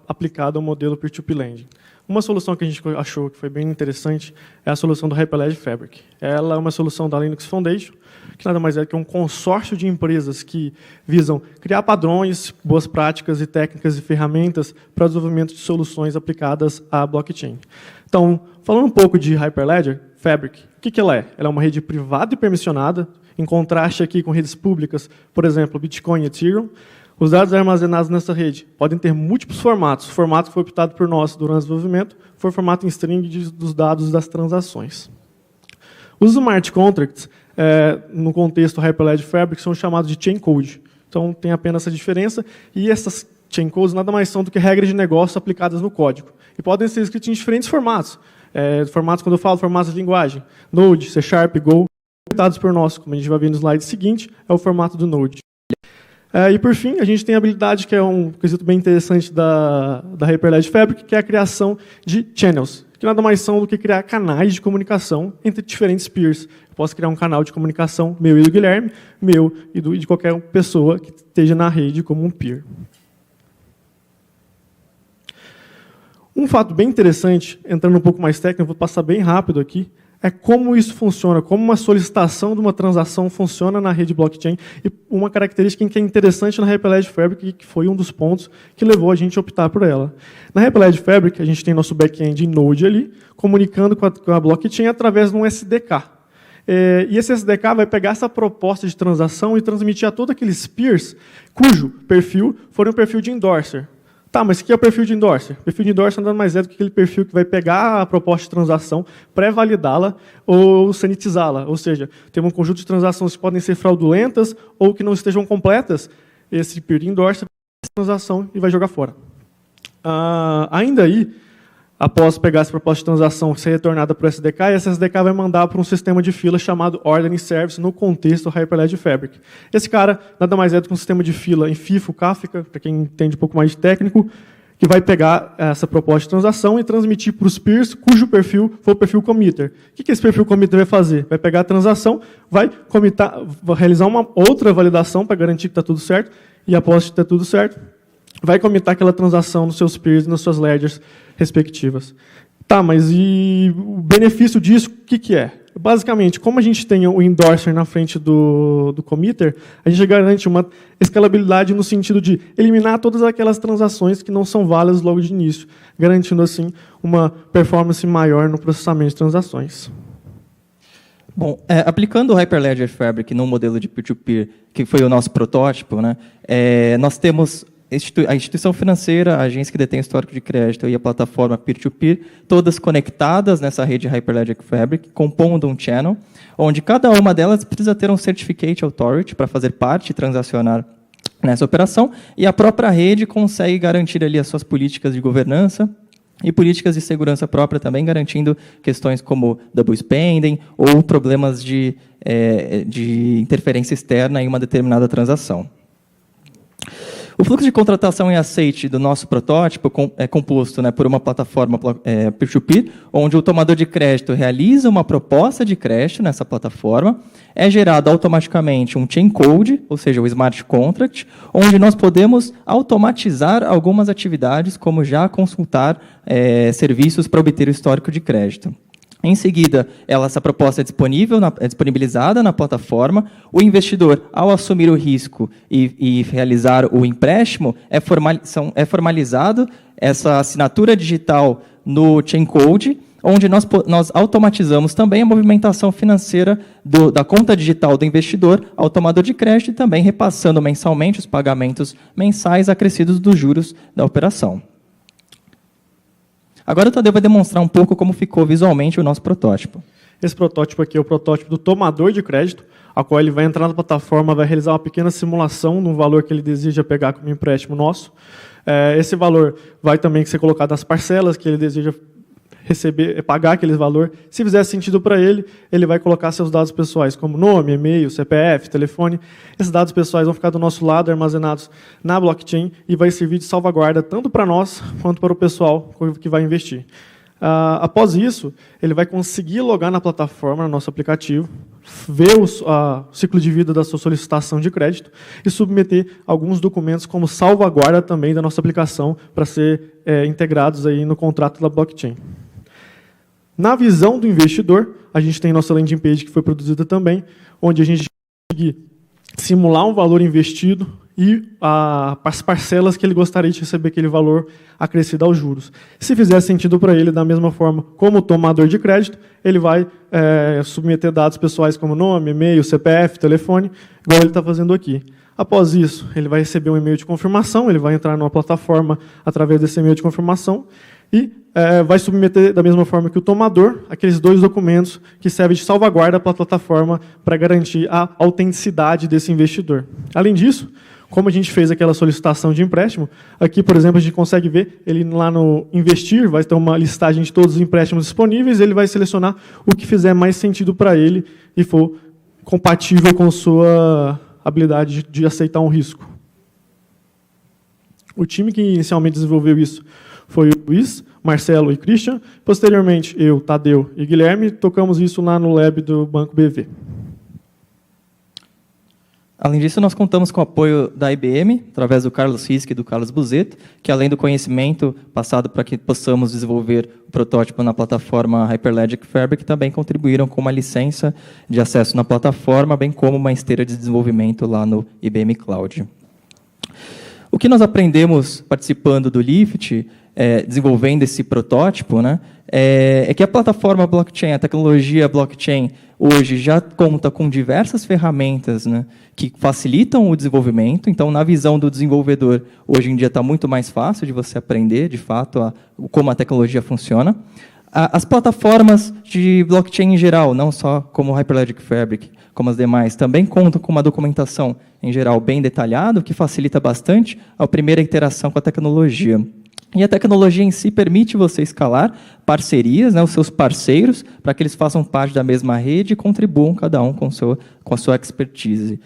aplicada ao modelo Peer-to-Peer Lending. Uma solução que a gente achou que foi bem interessante é a solução do Hyperledger Fabric. Ela é uma solução da Linux Foundation, que nada mais é que um consórcio de empresas que visam criar padrões, boas práticas e técnicas e ferramentas para o desenvolvimento de soluções aplicadas à blockchain. Então, falando um pouco de Hyperledger Fabric, o que ela é? Ela é uma rede privada e permissionada, em contraste aqui com redes públicas, por exemplo, Bitcoin e Ethereum. Os dados armazenados nessa rede podem ter múltiplos formatos. O formato que foi optado por nós durante o desenvolvimento foi o formato em string dos dados das transações. Os smart contracts, no contexto Hyperledger Fabric, são chamados de chain code. Então, tem apenas essa diferença. E essas chain codes nada mais são do que regras de negócio aplicadas no código. E podem ser escritas em diferentes formatos. Formatos, quando eu falo formatos de linguagem, Node, C#, Go, optados por nós, como a gente vai ver no slide seguinte, é o formato do Node. E, por fim, a gente tem a habilidade, que é um quesito bem interessante da Hyperledger Fabric, que é a criação de channels, que nada mais são do que criar canais de comunicação entre diferentes peers. Eu posso criar um canal de comunicação meu e do Guilherme, meu e de qualquer pessoa que esteja na rede como um peer. Um fato bem interessante, entrando um pouco mais técnico, vou passar bem rápido aqui, é como isso funciona, como uma solicitação de uma transação funciona na rede blockchain, e uma característica que é interessante na Hyperledger Fabric, que foi um dos pontos que levou a gente a optar por ela. Na Hyperledger Fabric, a gente tem nosso back-end em Node ali, comunicando com a blockchain através de um SDK. E esse SDK vai pegar essa proposta de transação e transmitir a todos aqueles peers cujo perfil for um perfil de endorser. Tá, mas o que é o perfil de endorser? O perfil de endorser nada mais é do que aquele perfil que vai pegar a proposta de transação, pré-validá-la ou sanitizá-la. Ou seja, tem um conjunto de transações que podem ser fraudulentas ou que não estejam completas. Esse peer de endorser vai pegar essa transação e vai jogar fora. Ainda aí, após pegar essa proposta de transação e ser retornada para o SDK, esse SDK vai mandar para um sistema de fila chamado Ordering Service no contexto Hyperledger Fabric. Esse cara nada mais é do que um sistema de fila em FIFO, Kafka, para quem entende um pouco mais de técnico, que vai pegar essa proposta de transação e transmitir para os peers cujo perfil for o perfil committer. O que esse perfil committer vai fazer? Vai pegar a transação, vai realizar uma outra validação para garantir que está tudo certo, e após que está tudo certo, vai commitar aquela transação nos seus peers e nas suas ledgers respectivas. Tá, mas e o benefício disso, o que é? Basicamente, como a gente tem o endorser na frente do committer, a gente garante uma escalabilidade no sentido de eliminar todas aquelas transações que não são válidas logo de início, garantindo, assim, uma performance maior no processamento de transações. Bom, aplicando o Hyperledger Fabric no modelo de peer-to-peer, que foi o nosso protótipo, né, nós temos a instituição financeira, a agência que detém histórico de crédito e a plataforma peer-to-peer, todas conectadas nessa rede Hyperledger Fabric, compondo um channel, onde cada uma delas precisa ter um Certificate Authority para fazer parte e transacionar nessa operação, e a própria rede consegue garantir ali as suas políticas de governança e políticas de segurança própria também, garantindo questões como double spending ou problemas de interferência externa em uma determinada transação. O fluxo de contratação e aceite do nosso protótipo é composto, né, por uma plataforma peer-to-peer, onde o tomador de crédito realiza uma proposta de crédito nessa plataforma, é gerado automaticamente um chain code, ou seja, o smart contract, onde nós podemos automatizar algumas atividades, como já consultar serviços para obter o histórico de crédito. Em seguida, essa proposta é disponibilizada na plataforma. O investidor, ao assumir o risco e realizar o empréstimo, é formalizado essa assinatura digital no chain code, onde nós automatizamos também a movimentação financeira da conta digital do investidor ao tomador de crédito e também repassando mensalmente os pagamentos mensais acrescidos dos juros da operação. Agora o Tadeu vai demonstrar um pouco como ficou visualmente o nosso protótipo. Esse protótipo aqui é o protótipo do tomador de crédito, a qual ele vai entrar na plataforma, vai realizar uma pequena simulação no valor que ele deseja pegar como empréstimo nosso. Esse valor vai também ser colocado nas parcelas que ele deseja pagar aquele valor. Se fizer sentido para ele, ele vai colocar seus dados pessoais, como nome, e-mail, CPF, telefone. Esses dados pessoais vão ficar do nosso lado, armazenados na blockchain, e vai servir de salvaguarda tanto para nós, quanto para o pessoal que vai investir. Após isso, ele vai conseguir logar na plataforma, no nosso aplicativo, ver o ciclo de vida da sua solicitação de crédito e submeter alguns documentos como salvaguarda também da nossa aplicação para ser integrados aí no contrato da blockchain. Na visão do investidor, a gente tem nossa landing page que foi produzida também, onde a gente consegue simular um valor investido e as parcelas que ele gostaria de receber aquele valor acrescido aos juros. Se fizer sentido para ele, da mesma forma como o tomador de crédito, ele vai submeter dados pessoais como nome, e-mail, CPF, telefone, igual ele está fazendo aqui. Após isso, ele vai receber um e-mail de confirmação, ele vai entrar numa plataforma através desse e-mail de confirmação e vai submeter, da mesma forma que o tomador, aqueles dois documentos que servem de salvaguarda para a plataforma para garantir a autenticidade desse investidor. Além disso, como a gente fez aquela solicitação de empréstimo, aqui, por exemplo, a gente consegue ver, ele lá no Investir, vai ter uma listagem de todos os empréstimos disponíveis, ele vai selecionar o que fizer mais sentido para ele e for compatível com sua habilidade de aceitar um risco. O time que inicialmente desenvolveu isso foi o Luiz, Marcelo e Christian. Posteriormente, eu, Tadeu e Guilherme, tocamos isso lá no lab do Banco BV. Além disso, nós contamos com o apoio da IBM, através do Carlos Risk e do Carlos Buzetto, que, além do conhecimento passado para que possamos desenvolver o protótipo na plataforma Hyperledger Fabric, também contribuíram com uma licença de acesso na plataforma, bem como uma esteira de desenvolvimento lá no IBM Cloud. O que nós aprendemos participando do LIFT, desenvolvendo esse protótipo, né, é que a plataforma blockchain, a tecnologia blockchain, hoje já conta com diversas ferramentas, né, que facilitam o desenvolvimento. Então, na visão do desenvolvedor, hoje em dia está muito mais fácil de você aprender, de fato, como a tecnologia funciona. As plataformas de blockchain em geral, não só como o Hyperledger Fabric, como as demais, também contam com uma documentação, em geral, bem detalhada, o que facilita bastante a primeira interação com a tecnologia. E a tecnologia em si permite você escalar parcerias, né, os seus parceiros, para que eles façam parte da mesma rede e contribuam cada um com a sua expertise.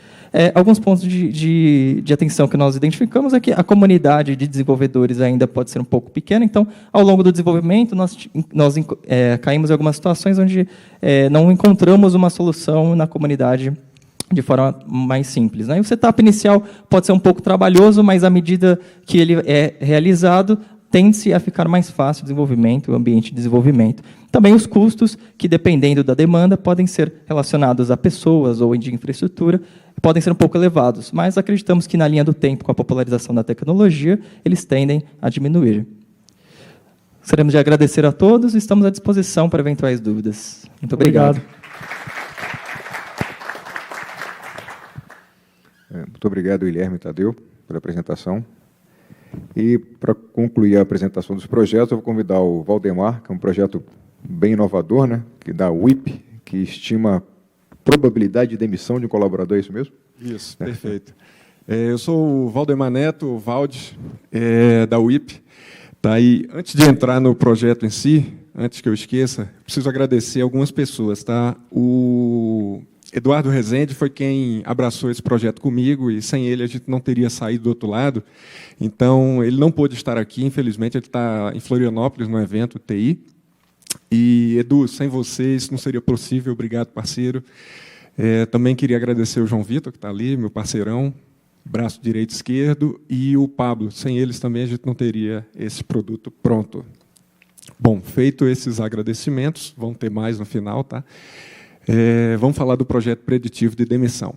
Alguns pontos de atenção que nós identificamos é que a comunidade de desenvolvedores ainda pode ser um pouco pequena, então, ao longo do desenvolvimento, nós caímos em algumas situações onde não encontramos uma solução na comunidade de forma mais simples, né? E o setup inicial pode ser um pouco trabalhoso, mas à medida que ele é realizado, tende-se a ficar mais fácil o desenvolvimento, o ambiente de desenvolvimento. Também os custos, que dependendo da demanda, podem ser relacionados a pessoas ou de infraestrutura, podem ser um pouco elevados, mas acreditamos que na linha do tempo, com a popularização da tecnologia, eles tendem a diminuir. Gostaríamos de agradecer a todos e estamos à disposição para eventuais dúvidas. Muito obrigado. Muito obrigado, Guilherme e Tadeu, pela apresentação. E, para concluir a apresentação dos projetos, eu vou convidar o Valdemar, que é um projeto bem inovador, né, que da WIP, que estima probabilidade de demissão de um colaborador, é isso mesmo? Isso, perfeito. Eu sou o Valdemar Neto, o Valdes, da WIP. Tá, e antes de entrar no projeto em si, antes que eu esqueça, preciso agradecer algumas pessoas. Tá? O Eduardo Rezende foi quem abraçou esse projeto comigo, e sem ele a gente não teria saído do outro lado. Então, ele não pôde estar aqui, infelizmente, ele está em Florianópolis, no evento TI. E, Edu, sem você isso não seria possível. Obrigado, parceiro. Também queria agradecer o João Vitor, que está ali, meu parceirão, braço direito e esquerdo, e o Pablo. Sem eles também a gente não teria esse produto pronto. Bom, feito esses agradecimentos, vão ter mais no final, tá? Vamos falar do projeto preditivo de demissão.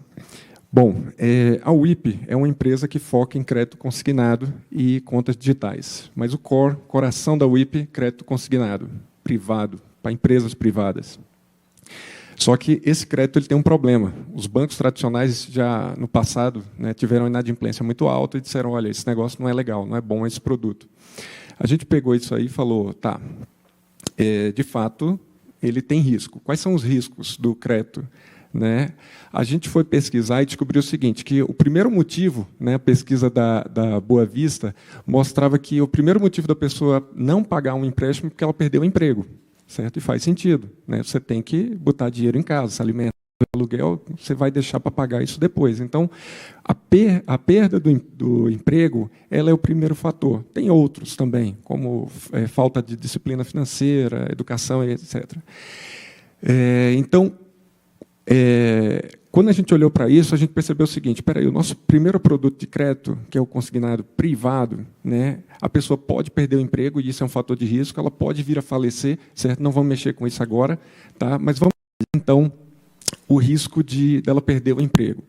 Bom, a WIP é uma empresa que foca em crédito consignado e contas digitais, mas o coração da WIP, crédito consignado, privado, para empresas privadas. Só que esse crédito ele tem um problema. Os bancos tradicionais, já no passado, né, tiveram inadimplência muito alta e disseram, olha, esse negócio não é legal, não é bom esse produto. A gente pegou isso aí e falou, tá, de fato, ele tem risco. Quais são os riscos do crédito? Né? A gente foi pesquisar e descobriu o seguinte, que o primeiro motivo, né, a pesquisa da Boa Vista, mostrava que o primeiro motivo da pessoa não pagar um empréstimo é porque ela perdeu o emprego. Certo? E faz sentido. Né? Você tem que botar dinheiro em casa, se alimentar, aluguel, você vai deixar para pagar isso depois. Então, a perda do emprego ela é o primeiro fator. Tem outros também, como falta de disciplina financeira, educação, etc. Então, quando a gente olhou para isso, a gente percebeu o seguinte, espera aí, o nosso primeiro produto de crédito, que é o consignado privado, né, a pessoa pode perder o emprego, e isso é um fator de risco, ela pode vir a falecer, certo? Não vamos mexer com isso agora, tá? Mas vamos então o risco dela perder o emprego.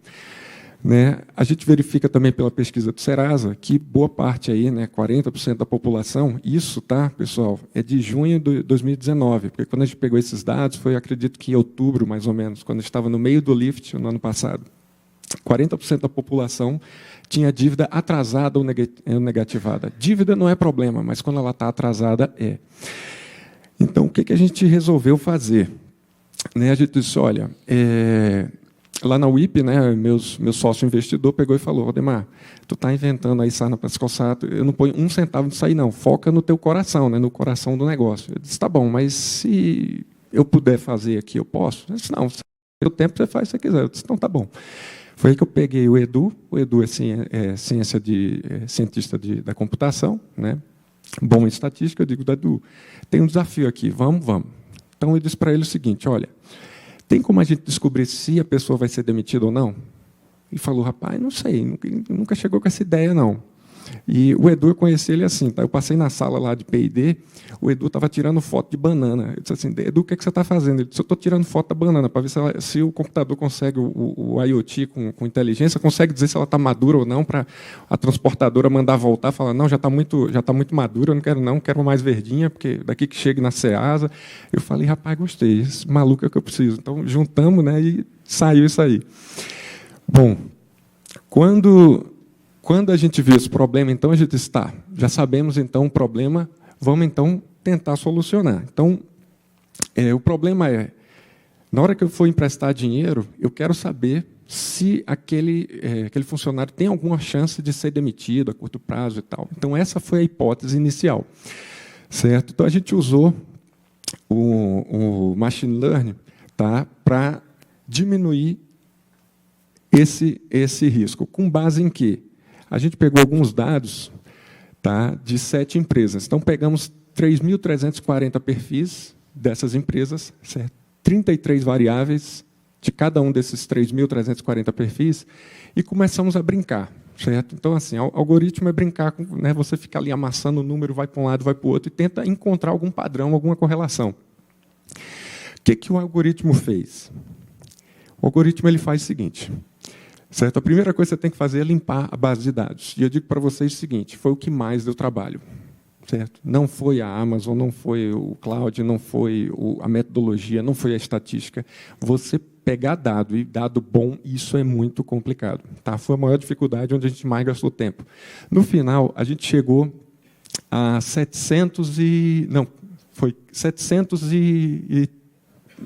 Né? A gente verifica também pela pesquisa do Serasa que boa parte aí, né, 40% da população, isso, tá, pessoal, é de junho de 2019, porque quando a gente pegou esses dados foi, acredito que em outubro, mais ou menos, quando a gente estava no meio do lift no ano passado. 40% da população tinha dívida atrasada ou negativada. Dívida não é problema, mas quando ela está atrasada, é. Então, o que a gente resolveu fazer? Né, a gente disse, olha, lá na WIP, né, meu sócio investidor pegou e falou, Valdemar, tu está inventando aí sarna para se coçar, eu não ponho um centavo nisso aí não, foca no teu coração, né, no coração do negócio. Eu disse, tá bom, mas se eu puder fazer aqui, eu posso? Ele disse, não, se tem o tempo, você faz se você quiser. Eu disse, então tá bom. Foi aí que eu peguei o Edu é cientista da computação, né, bom em estatística, eu digo, Edu, tem um desafio aqui, vamos. Então eu disse para ele o seguinte, olha, tem como a gente descobrir se a pessoa vai ser demitida ou não? Ele falou, rapaz, não sei, nunca chegou com essa ideia, não. E o Edu, eu conheci ele assim, tá? Eu passei na sala lá de P&D, o Edu estava tirando foto de banana. Eu disse assim, Edu, o que você está fazendo? Ele disse, eu estou tirando foto da banana, para ver se o computador consegue, o IoT com inteligência, consegue dizer se ela está madura ou não, para a transportadora mandar voltar, falar, não, já está muito madura, eu não quero mais verdinha, porque daqui que chegue na Ceasa. Eu falei, rapaz, gostei, esse maluco é o que eu preciso. Então, juntamos, né, e saiu isso aí. Bom, quando a gente viu esse problema, então a gente está, já sabemos então o problema, vamos então tentar solucionar. Então, o problema é, na hora que eu for emprestar dinheiro, eu quero saber se aquele funcionário tem alguma chance de ser demitido a curto prazo e tal. Então, essa foi a hipótese inicial, certo? Então, a gente usou o machine learning, tá, para diminuir esse risco. Com base em quê? A gente pegou alguns dados, tá, de 7 empresas. Então, pegamos 3.340 perfis dessas empresas, certo? 33 variáveis de cada um desses 3.340 perfis, e começamos a brincar. certo? Então, assim, algoritmo é brincar com, né, você fica ali amassando o número, vai para um lado, vai para o outro, e tenta encontrar algum padrão, alguma correlação. O que o algoritmo fez? O algoritmo ele faz o seguinte, certo? A primeira coisa que você tem que fazer é limpar a base de dados. E eu digo para vocês o seguinte, foi o que mais deu trabalho. Certo? Não foi a Amazon, não foi o cloud, não foi a metodologia, não foi a estatística. Você pegar dado, e dado bom, isso é muito complicado. Tá? Foi a maior dificuldade, onde a gente mais gastou tempo. No final, a gente chegou a 700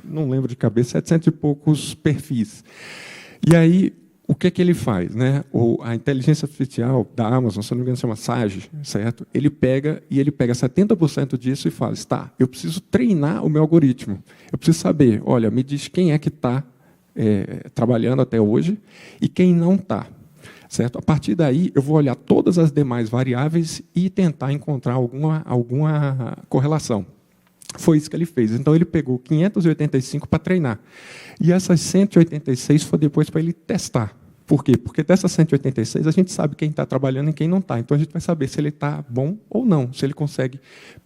não lembro de cabeça, 700 e poucos perfis. E aí, o que ele faz? Né? A inteligência artificial da Amazon, se não me engano, chama Sage, certo? Ele pega 70% disso e fala, tá, eu preciso treinar o meu algoritmo. Eu preciso saber, olha, me diz quem é que está trabalhando até hoje e quem não está. Certo? A partir daí, eu vou olhar todas as demais variáveis e tentar encontrar alguma correlação. Foi isso que ele fez. Então, ele pegou 585 para treinar. E essas 186 foi depois para ele testar. Por quê? Porque dessas 186, a gente sabe quem está trabalhando e quem não está. Então, a gente vai saber se ele está bom ou não, se ele consegue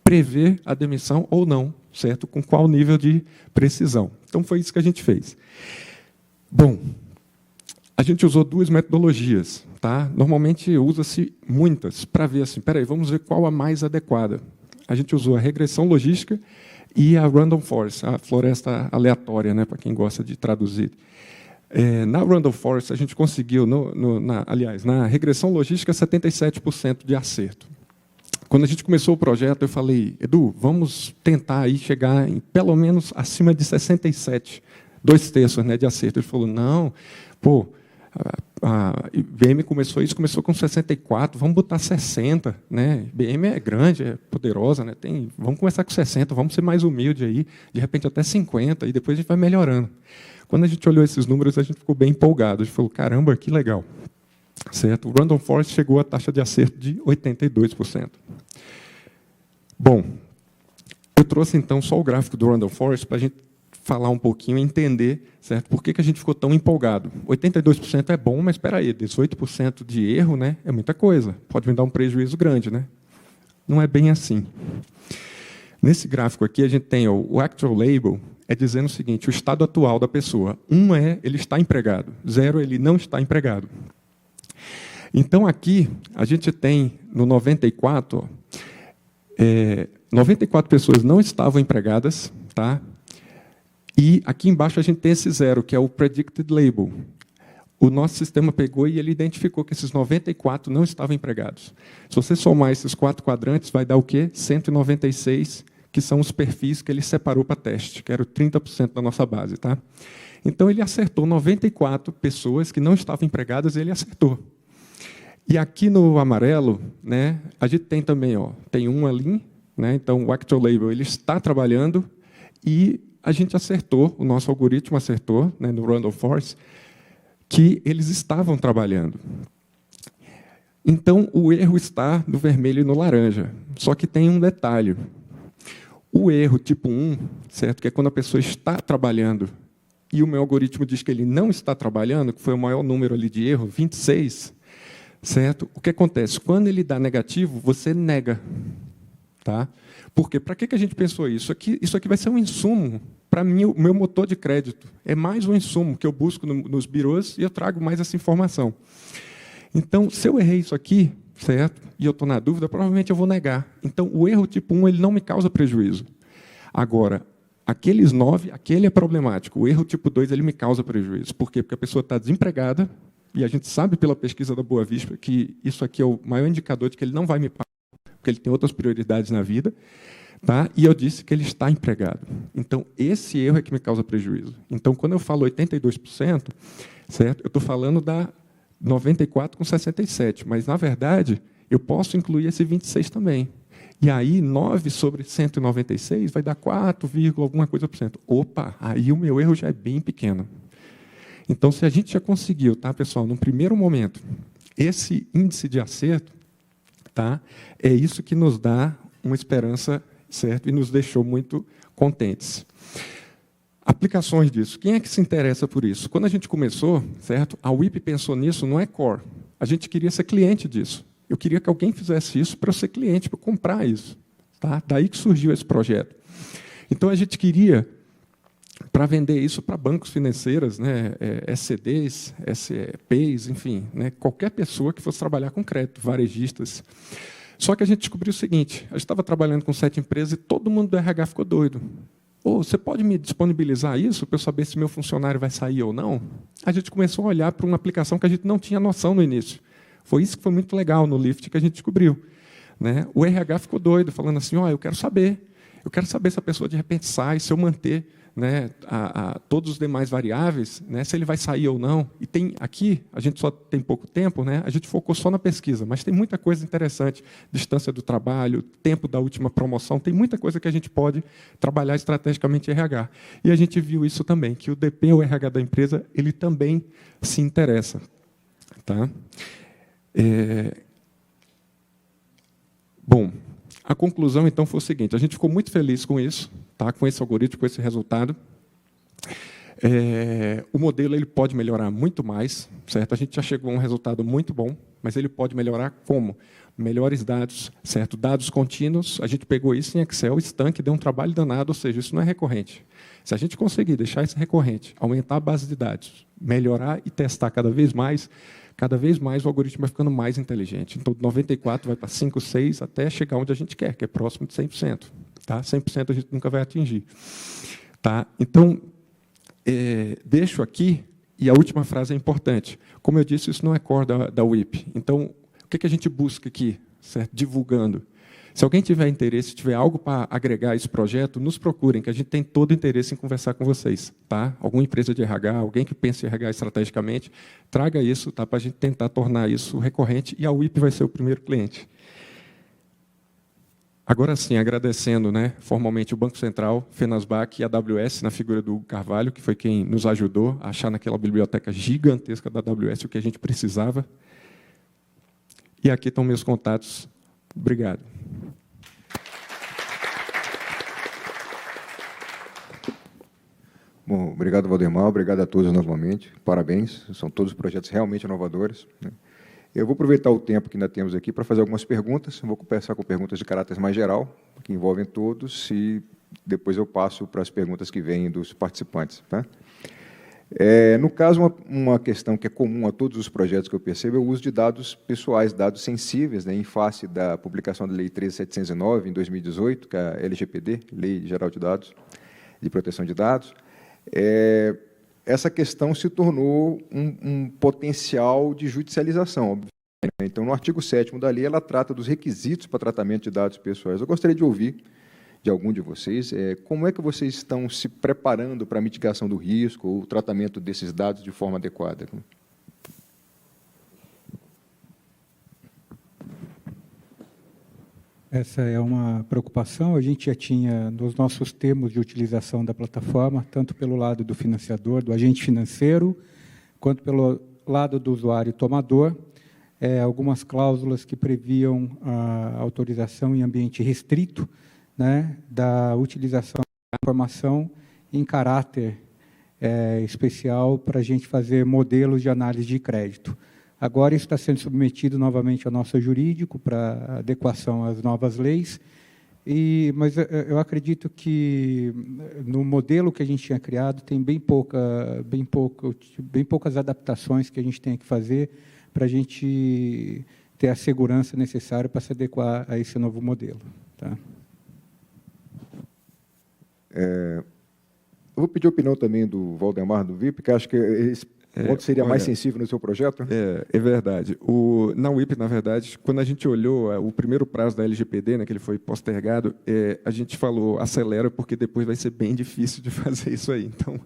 prever a demissão ou não, certo? Com qual nível de precisão. Então, foi isso que a gente fez. Bom, a gente usou 2 metodologias. Tá? Normalmente, usa-se muitas para ver assim, espera aí, vamos ver qual a mais adequada. A gente usou a regressão logística e a random forest, a floresta aleatória, né, para quem gosta de traduzir. Na random forest, a gente conseguiu, aliás, na regressão logística, 77% de acerto. Quando a gente começou o projeto, eu falei, Edu, vamos tentar aí chegar em pelo menos acima de 67, 2/3, né, de acerto. Ele falou, não, pô, a IBM começou com 64, vamos botar 60, né? IBM é grande, é poderosa, né? Vamos começar com 60, vamos ser mais humilde aí, de repente até 50, e depois a gente vai melhorando. Quando a gente olhou esses números, a gente ficou bem empolgado, a gente falou, caramba, que legal. Certo? O Random Forest chegou à taxa de acerto de 82%. Bom, eu trouxe então só o gráfico do Random Forest para a gente falar um pouquinho e entender, certo? Por que a gente ficou tão empolgado. 82% é bom, mas espera aí, 18% de erro, né, é muita coisa. Pode me dar um prejuízo grande, né? Não é bem assim. Nesse gráfico aqui, a gente tem o actual label, é dizendo o seguinte, o estado atual da pessoa. 1 é ele está empregado, 0 ele não está empregado. Então, aqui, a gente tem, no 94, 94 pessoas não estavam empregadas, tá? E aqui embaixo a gente tem esse 0, que é o predicted label. O nosso sistema pegou e ele identificou que esses 94 não estavam empregados. Se você somar esses 4 quadrantes, vai dar o quê? 196, que são os perfis que ele separou para teste, que era o 30% da nossa base. Tá? Então, ele acertou 94 pessoas que não estavam empregadas, ele acertou. E aqui no amarelo, né, a gente tem também, tem um ali, né, então o actual label ele está trabalhando e a gente acertou, o nosso algoritmo acertou, né, no Random Forest, que eles estavam trabalhando. Então, o erro está no vermelho e no laranja. Só que tem um detalhe. O erro tipo 1, certo, que é quando a pessoa está trabalhando e o meu algoritmo diz que ele não está trabalhando, que foi o maior número ali de erro, 26, certo? O que acontece? Quando ele dá negativo, você nega. Tá? Por quê? Para que a gente pensou isso? Isso aqui vai ser um insumo para mim, o meu motor de crédito. É mais um insumo que eu busco nos birôs e eu trago mais essa informação. Então, se eu errei isso aqui, certo? E eu estou na dúvida, provavelmente eu vou negar. Então, o erro tipo 1 ele não me causa prejuízo. Agora, aqueles 9, aquele é problemático. O erro tipo 2 ele me causa prejuízo. Por quê? Porque a pessoa está desempregada, e a gente sabe pela pesquisa da Boa Vista que isso aqui é o maior indicador de que ele não vai me pagar, porque ele tem outras prioridades na vida. Tá? E eu disse que ele está empregado. Então, esse erro é que me causa prejuízo. Então, quando eu falo 82%, certo? Eu estou falando da 94 com 67, mas, na verdade, eu posso incluir esse 26 também. E aí, 9 sobre 196 vai dar 4, alguma coisa por cento. Opa, aí o meu erro já é bem pequeno. Então, se a gente já conseguiu, tá, pessoal, num primeiro momento, esse índice de acerto, tá, é isso que nos dá uma esperança, certo? E nos deixou muito contentes. Aplicações disso. Quem é que se interessa por isso? Quando a gente começou, certo? A WIP pensou nisso, não é core. A gente queria ser cliente disso. Eu queria que alguém fizesse isso para eu ser cliente, para eu comprar isso. Tá? Daí que surgiu esse projeto. Então, a gente queria, para vender isso para bancos financeiros, né, SCDs, SPs, enfim, né, qualquer pessoa que fosse trabalhar com crédito, varejistas. Só que a gente descobriu o seguinte, a gente estava trabalhando com 7 empresas e todo mundo do RH ficou doido. Você pode me disponibilizar isso para eu saber se meu funcionário vai sair ou não? A gente começou a olhar para uma aplicação que a gente não tinha noção no início. Foi isso que foi muito legal no Lift que a gente descobriu. Né? O RH ficou doido, falando assim, eu quero saber se a pessoa de repente sai, se eu manter, né, todos os demais variáveis, né, se ele vai sair ou não. E tem aqui, a gente só tem pouco tempo, né, a gente focou só na pesquisa, mas tem muita coisa interessante, distância do trabalho, tempo da última promoção, tem muita coisa que a gente pode trabalhar estrategicamente em RH. E a gente viu isso também, que o DP, o RH da empresa, ele também se interessa. Tá? Bom, a conclusão, então, foi o seguinte, a gente ficou muito feliz com isso, tá? Com esse algoritmo, com esse resultado. O modelo ele pode melhorar muito mais, certo? A gente já chegou a um resultado muito bom, mas ele pode melhorar como? Melhores dados, certo? Dados contínuos, a gente pegou isso em Excel, Stank, deu um trabalho danado, ou seja, isso não é recorrente. Se a gente conseguir deixar isso recorrente, aumentar a base de dados, melhorar e testar cada vez mais o algoritmo vai ficando mais inteligente. Então, de 94 vai para 5, 6, até chegar onde a gente quer, que é próximo de 100%. Tá? 100% a gente nunca vai atingir. Tá? Então, deixo aqui, e a última frase é importante. Como eu disse, isso não é core da WIP. Então, o que a gente busca aqui? Certo? Divulgando. Se alguém tiver interesse, tiver algo para agregar a esse projeto, nos procurem, que a gente tem todo o interesse em conversar com vocês. Tá? Alguma empresa de RH, alguém que pense em RH estrategicamente, traga isso, tá? Para a gente tentar tornar isso recorrente, e a WIP vai ser o primeiro cliente. Agora sim, agradecendo, né, formalmente o Banco Central, Fenasbac e a AWS, na figura do Hugo Carvalho, que foi quem nos ajudou a achar naquela biblioteca gigantesca da AWS o que a gente precisava. E aqui estão meus contatos. Obrigado. Bom, obrigado, Valdemar. Obrigado a todos novamente. Parabéns. São todos projetos realmente inovadores. Né? Eu vou aproveitar o tempo que ainda temos aqui para fazer algumas perguntas. Vou começar com perguntas de caráter mais geral, que envolvem todos, e depois eu passo para as perguntas que vêm dos participantes. Tá? No caso, uma questão que é comum a todos os projetos que eu percebo é o uso de dados pessoais, dados sensíveis, né, em face da publicação da Lei 13.709, em 2018, que é a LGPD, Lei Geral de Dados, de Proteção de Dados. Essa questão se tornou um potencial de judicialização, obviamente. Então, no artigo 7º da lei, ela trata dos requisitos para tratamento de dados pessoais. Eu gostaria de ouvir de algum de vocês, como é que vocês estão se preparando para a mitigação do risco ou o tratamento desses dados de forma adequada? Essa é uma preocupação. A gente já tinha, nos nossos termos de utilização da plataforma, tanto pelo lado do financiador, do agente financeiro, quanto pelo lado do usuário tomador, algumas cláusulas que previam a autorização em ambiente restrito, né, da utilização da informação em caráter especial para a gente fazer modelos de análise de crédito. Agora isso está sendo submetido novamente ao nosso jurídico para adequação às novas leis, mas eu acredito que no modelo que a gente tinha criado tem bem poucas adaptações que a gente tem que fazer para a gente ter a segurança necessária para se adequar a esse novo modelo. Tá? Eu vou pedir a opinião também do Valdemar, do VIP, que acho que esse ponto seria mais sensível no seu projeto? É verdade. Na WIP, na verdade, quando a gente olhou o primeiro prazo da LGPD, né, que ele foi postergado, a gente falou, acelera, porque depois vai ser bem difícil de fazer isso aí. Então,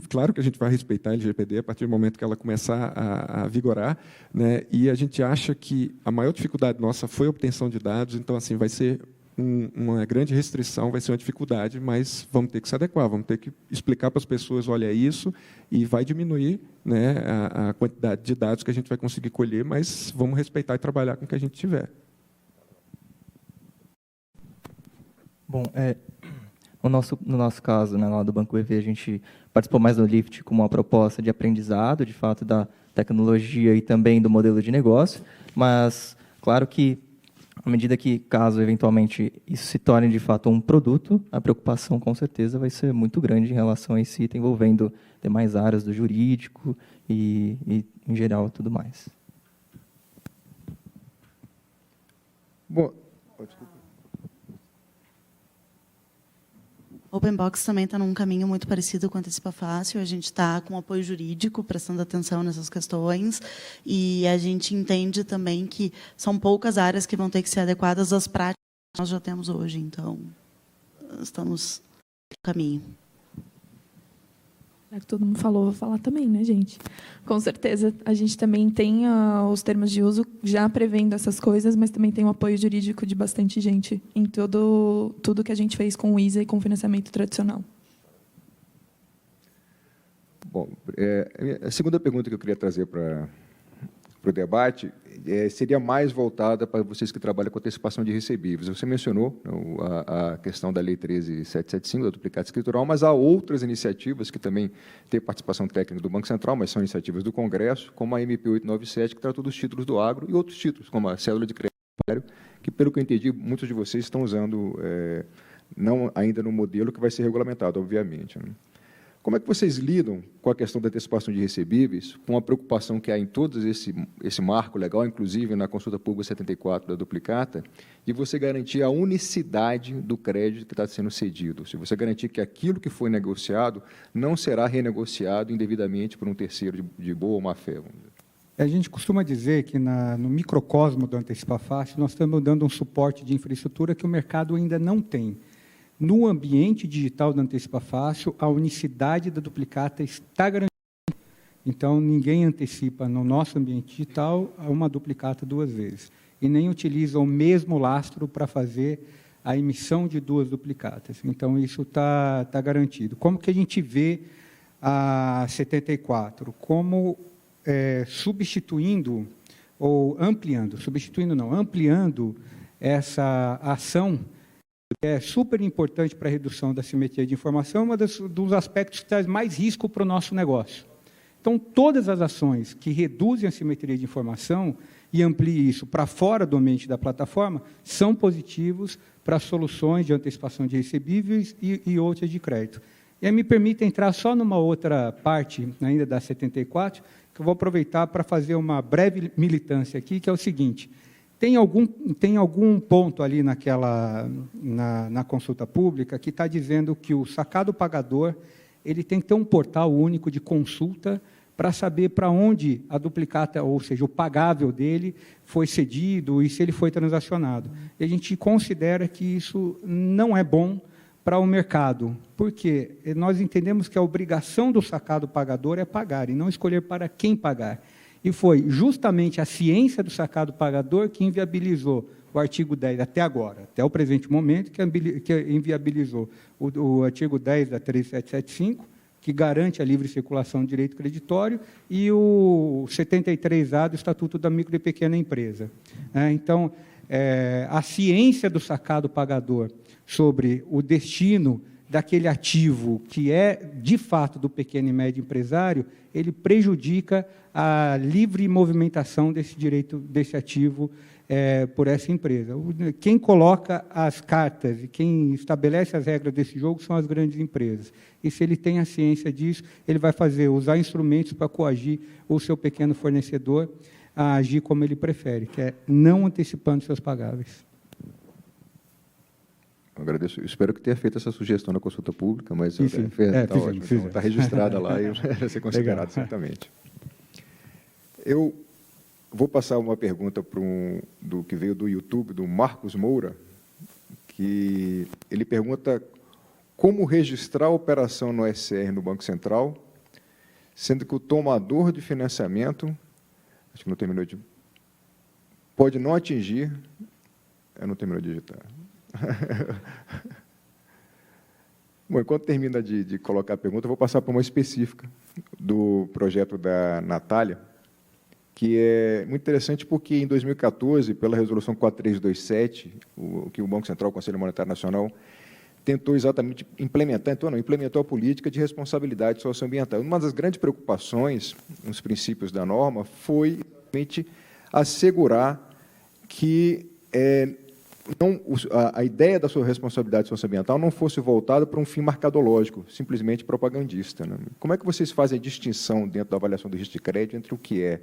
claro que a gente vai respeitar a LGPD a partir do momento que ela começar a vigorar, né, e a gente acha que a maior dificuldade nossa foi a obtenção de dados, então, assim, vai ser uma grande restrição, vai ser uma dificuldade, mas vamos ter que se adequar, vamos ter que explicar para as pessoas, olha isso, e vai diminuir, né, a quantidade de dados que a gente vai conseguir colher, mas vamos respeitar e trabalhar com o que a gente tiver. Bom, No nosso caso, né, lá do Banco BV, a gente participou mais do LIFT como uma proposta de aprendizado, de fato, da tecnologia e também do modelo de negócio, mas, claro que, à medida que, caso, eventualmente, isso se torne, de fato, um produto, a preocupação, com certeza, vai ser muito grande em relação a esse item, envolvendo demais áreas do jurídico e em geral, tudo mais. Bom, Open Box também está num caminho muito parecido com a Antecipa Fácil. A gente está com apoio jurídico, prestando atenção nessas questões, e a gente entende também que são poucas áreas que vão ter que ser adequadas às práticas que nós já temos hoje. Então, estamos no caminho. Já que todo mundo falou, vou falar também, né, gente? Com certeza, a gente também tem os termos de uso já prevendo essas coisas, mas também tem o apoio jurídico de bastante gente em tudo que a gente fez com o ISA e com o financiamento tradicional. Bom, a segunda pergunta que eu queria trazer para o debate seria mais voltada para vocês que trabalham com antecipação de recebíveis. Você mencionou a questão da Lei 13.775, da duplicata escritural, mas há outras iniciativas que também têm participação técnica do Banco Central, mas são iniciativas do Congresso, como a MP 897, que trata dos títulos do agro, e outros títulos, como a cédula de crédito, que, pelo que eu entendi, muitos de vocês estão usando, não ainda no modelo que vai ser regulamentado, obviamente, né? Como é que vocês lidam com a questão da antecipação de recebíveis, com a preocupação que há em todo esse marco legal, inclusive na consulta pública 74 da duplicata, de você garantir a unicidade do crédito que está sendo cedido? Se você garantir que aquilo que foi negociado não será renegociado indevidamente por um terceiro de boa ou má fé. A gente costuma dizer que no microcosmo do Antecipa Fácil, nós estamos dando um suporte de infraestrutura que o mercado ainda não tem. No ambiente digital da Antecipa Fácil, a unicidade da duplicata está garantida. Então, ninguém antecipa no nosso ambiente digital uma duplicata duas vezes. E nem utiliza o mesmo lastro para fazer a emissão de duas duplicatas. Então, isso está garantido. Como que a gente vê a 74? Como substituindo ou ampliando, ampliando essa ação, é super importante para a redução da assimetria de informação, um dos aspectos que traz mais risco para o nosso negócio. Então, todas as ações que reduzem a assimetria de informação e ampliem isso para fora do ambiente da plataforma são positivos para soluções de antecipação de recebíveis e outras de crédito. E aí me permite entrar só numa outra parte, ainda da 74, que eu vou aproveitar para fazer uma breve militância aqui, que é o seguinte: tem algum ponto ali na consulta pública que está dizendo que o sacado pagador ele tem que ter um portal único de consulta para saber para onde a duplicata, ou seja, o pagável dele foi cedido e se ele foi transacionado. E a gente considera que isso não é bom para o mercado, porque nós entendemos que a obrigação do sacado pagador é pagar e não escolher para quem pagar. E foi justamente a ciência do sacado pagador que inviabilizou o artigo 10 até agora, até o presente momento, que inviabilizou o artigo 10 da 3775, que garante a livre circulação do direito creditório, e o 73A do Estatuto da Micro e Pequena Empresa. Então, a ciência do sacado pagador sobre o destino daquele ativo que é, de fato, do pequeno e médio empresário, ele prejudica a livre movimentação desse direito, desse ativo por essa empresa. Quem coloca as cartas e quem estabelece as regras desse jogo são as grandes empresas. E se ele tem a ciência disso, ele vai usar instrumentos para coagir o seu pequeno fornecedor a agir como ele prefere, que é não antecipando seus pagáveis. Agradeço. Espero que tenha feito essa sugestão na consulta pública, mas está ótimo. Está registrada lá e vai ser considerado certamente. Eu vou passar uma pergunta do que veio do YouTube, do Marcos Moura, que ele pergunta como registrar a operação no SR no Banco Central, sendo que o tomador de financiamento, acho que não terminou de... pode não atingir... Eu não terminou de digitar. Bom, enquanto termina de colocar a pergunta, eu vou passar para uma específica do projeto da Natália, que é muito interessante porque, em 2014, pela Resolução 4327, que o Banco Central, o Conselho Monetário Nacional, tentou exatamente implementou a política de responsabilidade socioambiental. Uma das grandes preocupações nos princípios da norma foi exatamente assegurar que a ideia da sua responsabilidade socioambiental não fosse voltada para um fim mercadológico, simplesmente propagandista. Né? Como é que vocês fazem a distinção dentro da avaliação do risco de crédito entre o que é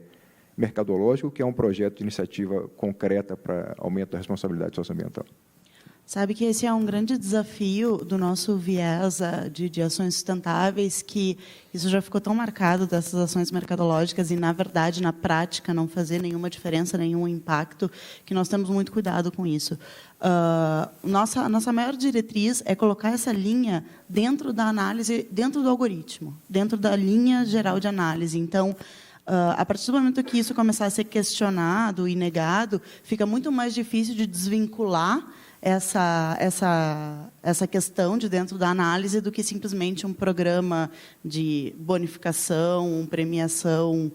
mercadológico, o que é um projeto de iniciativa concreta para aumento da responsabilidade socioambiental? Sabe que esse é um grande desafio do nosso viés de ações sustentáveis, que isso já ficou tão marcado dessas ações mercadológicas e, na verdade, na prática, não fazer nenhuma diferença, nenhum impacto, que nós temos muito cuidado com isso. Nossa maior diretriz é colocar essa linha dentro da análise, dentro do algoritmo, dentro da linha geral de análise. Então, a partir do momento que isso começar a ser questionado e negado, fica muito mais difícil de desvincular essa questão de dentro da análise do que simplesmente um programa de bonificação, premiação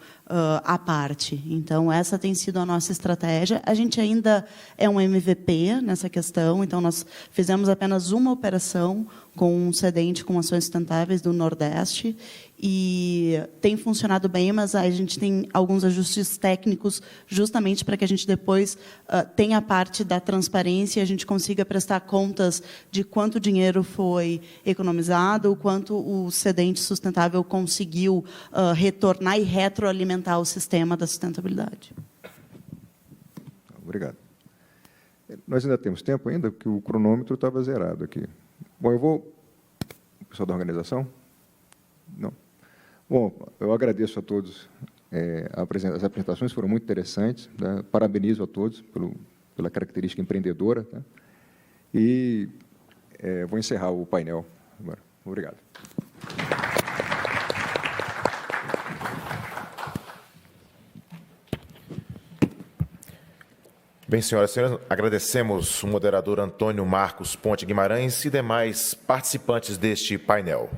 à parte. Então, essa tem sido a nossa estratégia. A gente ainda é um MVP nessa questão, então nós fizemos apenas uma operação com um cedente com ações sustentáveis do Nordeste e tem funcionado bem, mas a gente tem alguns ajustes técnicos justamente para que a gente depois tenha a parte da transparência e a gente consiga prestar contas de quanto dinheiro foi economizado, quanto o cedente sustentável conseguiu retornar e retroalimentar o sistema da sustentabilidade. Obrigado. Nós ainda temos tempo ainda, porque o cronômetro estava zerado aqui. Bom, eu vou... O pessoal da organização? Não. Bom, eu agradeço a todos. As apresentações foram muito interessantes. Né? Parabenizo a todos pela característica empreendedora. Tá? E vou encerrar o painel agora. Obrigado. Bem, senhoras e senhores, agradecemos o moderador Antônio Marcos Ponte Guimarães e demais participantes deste painel.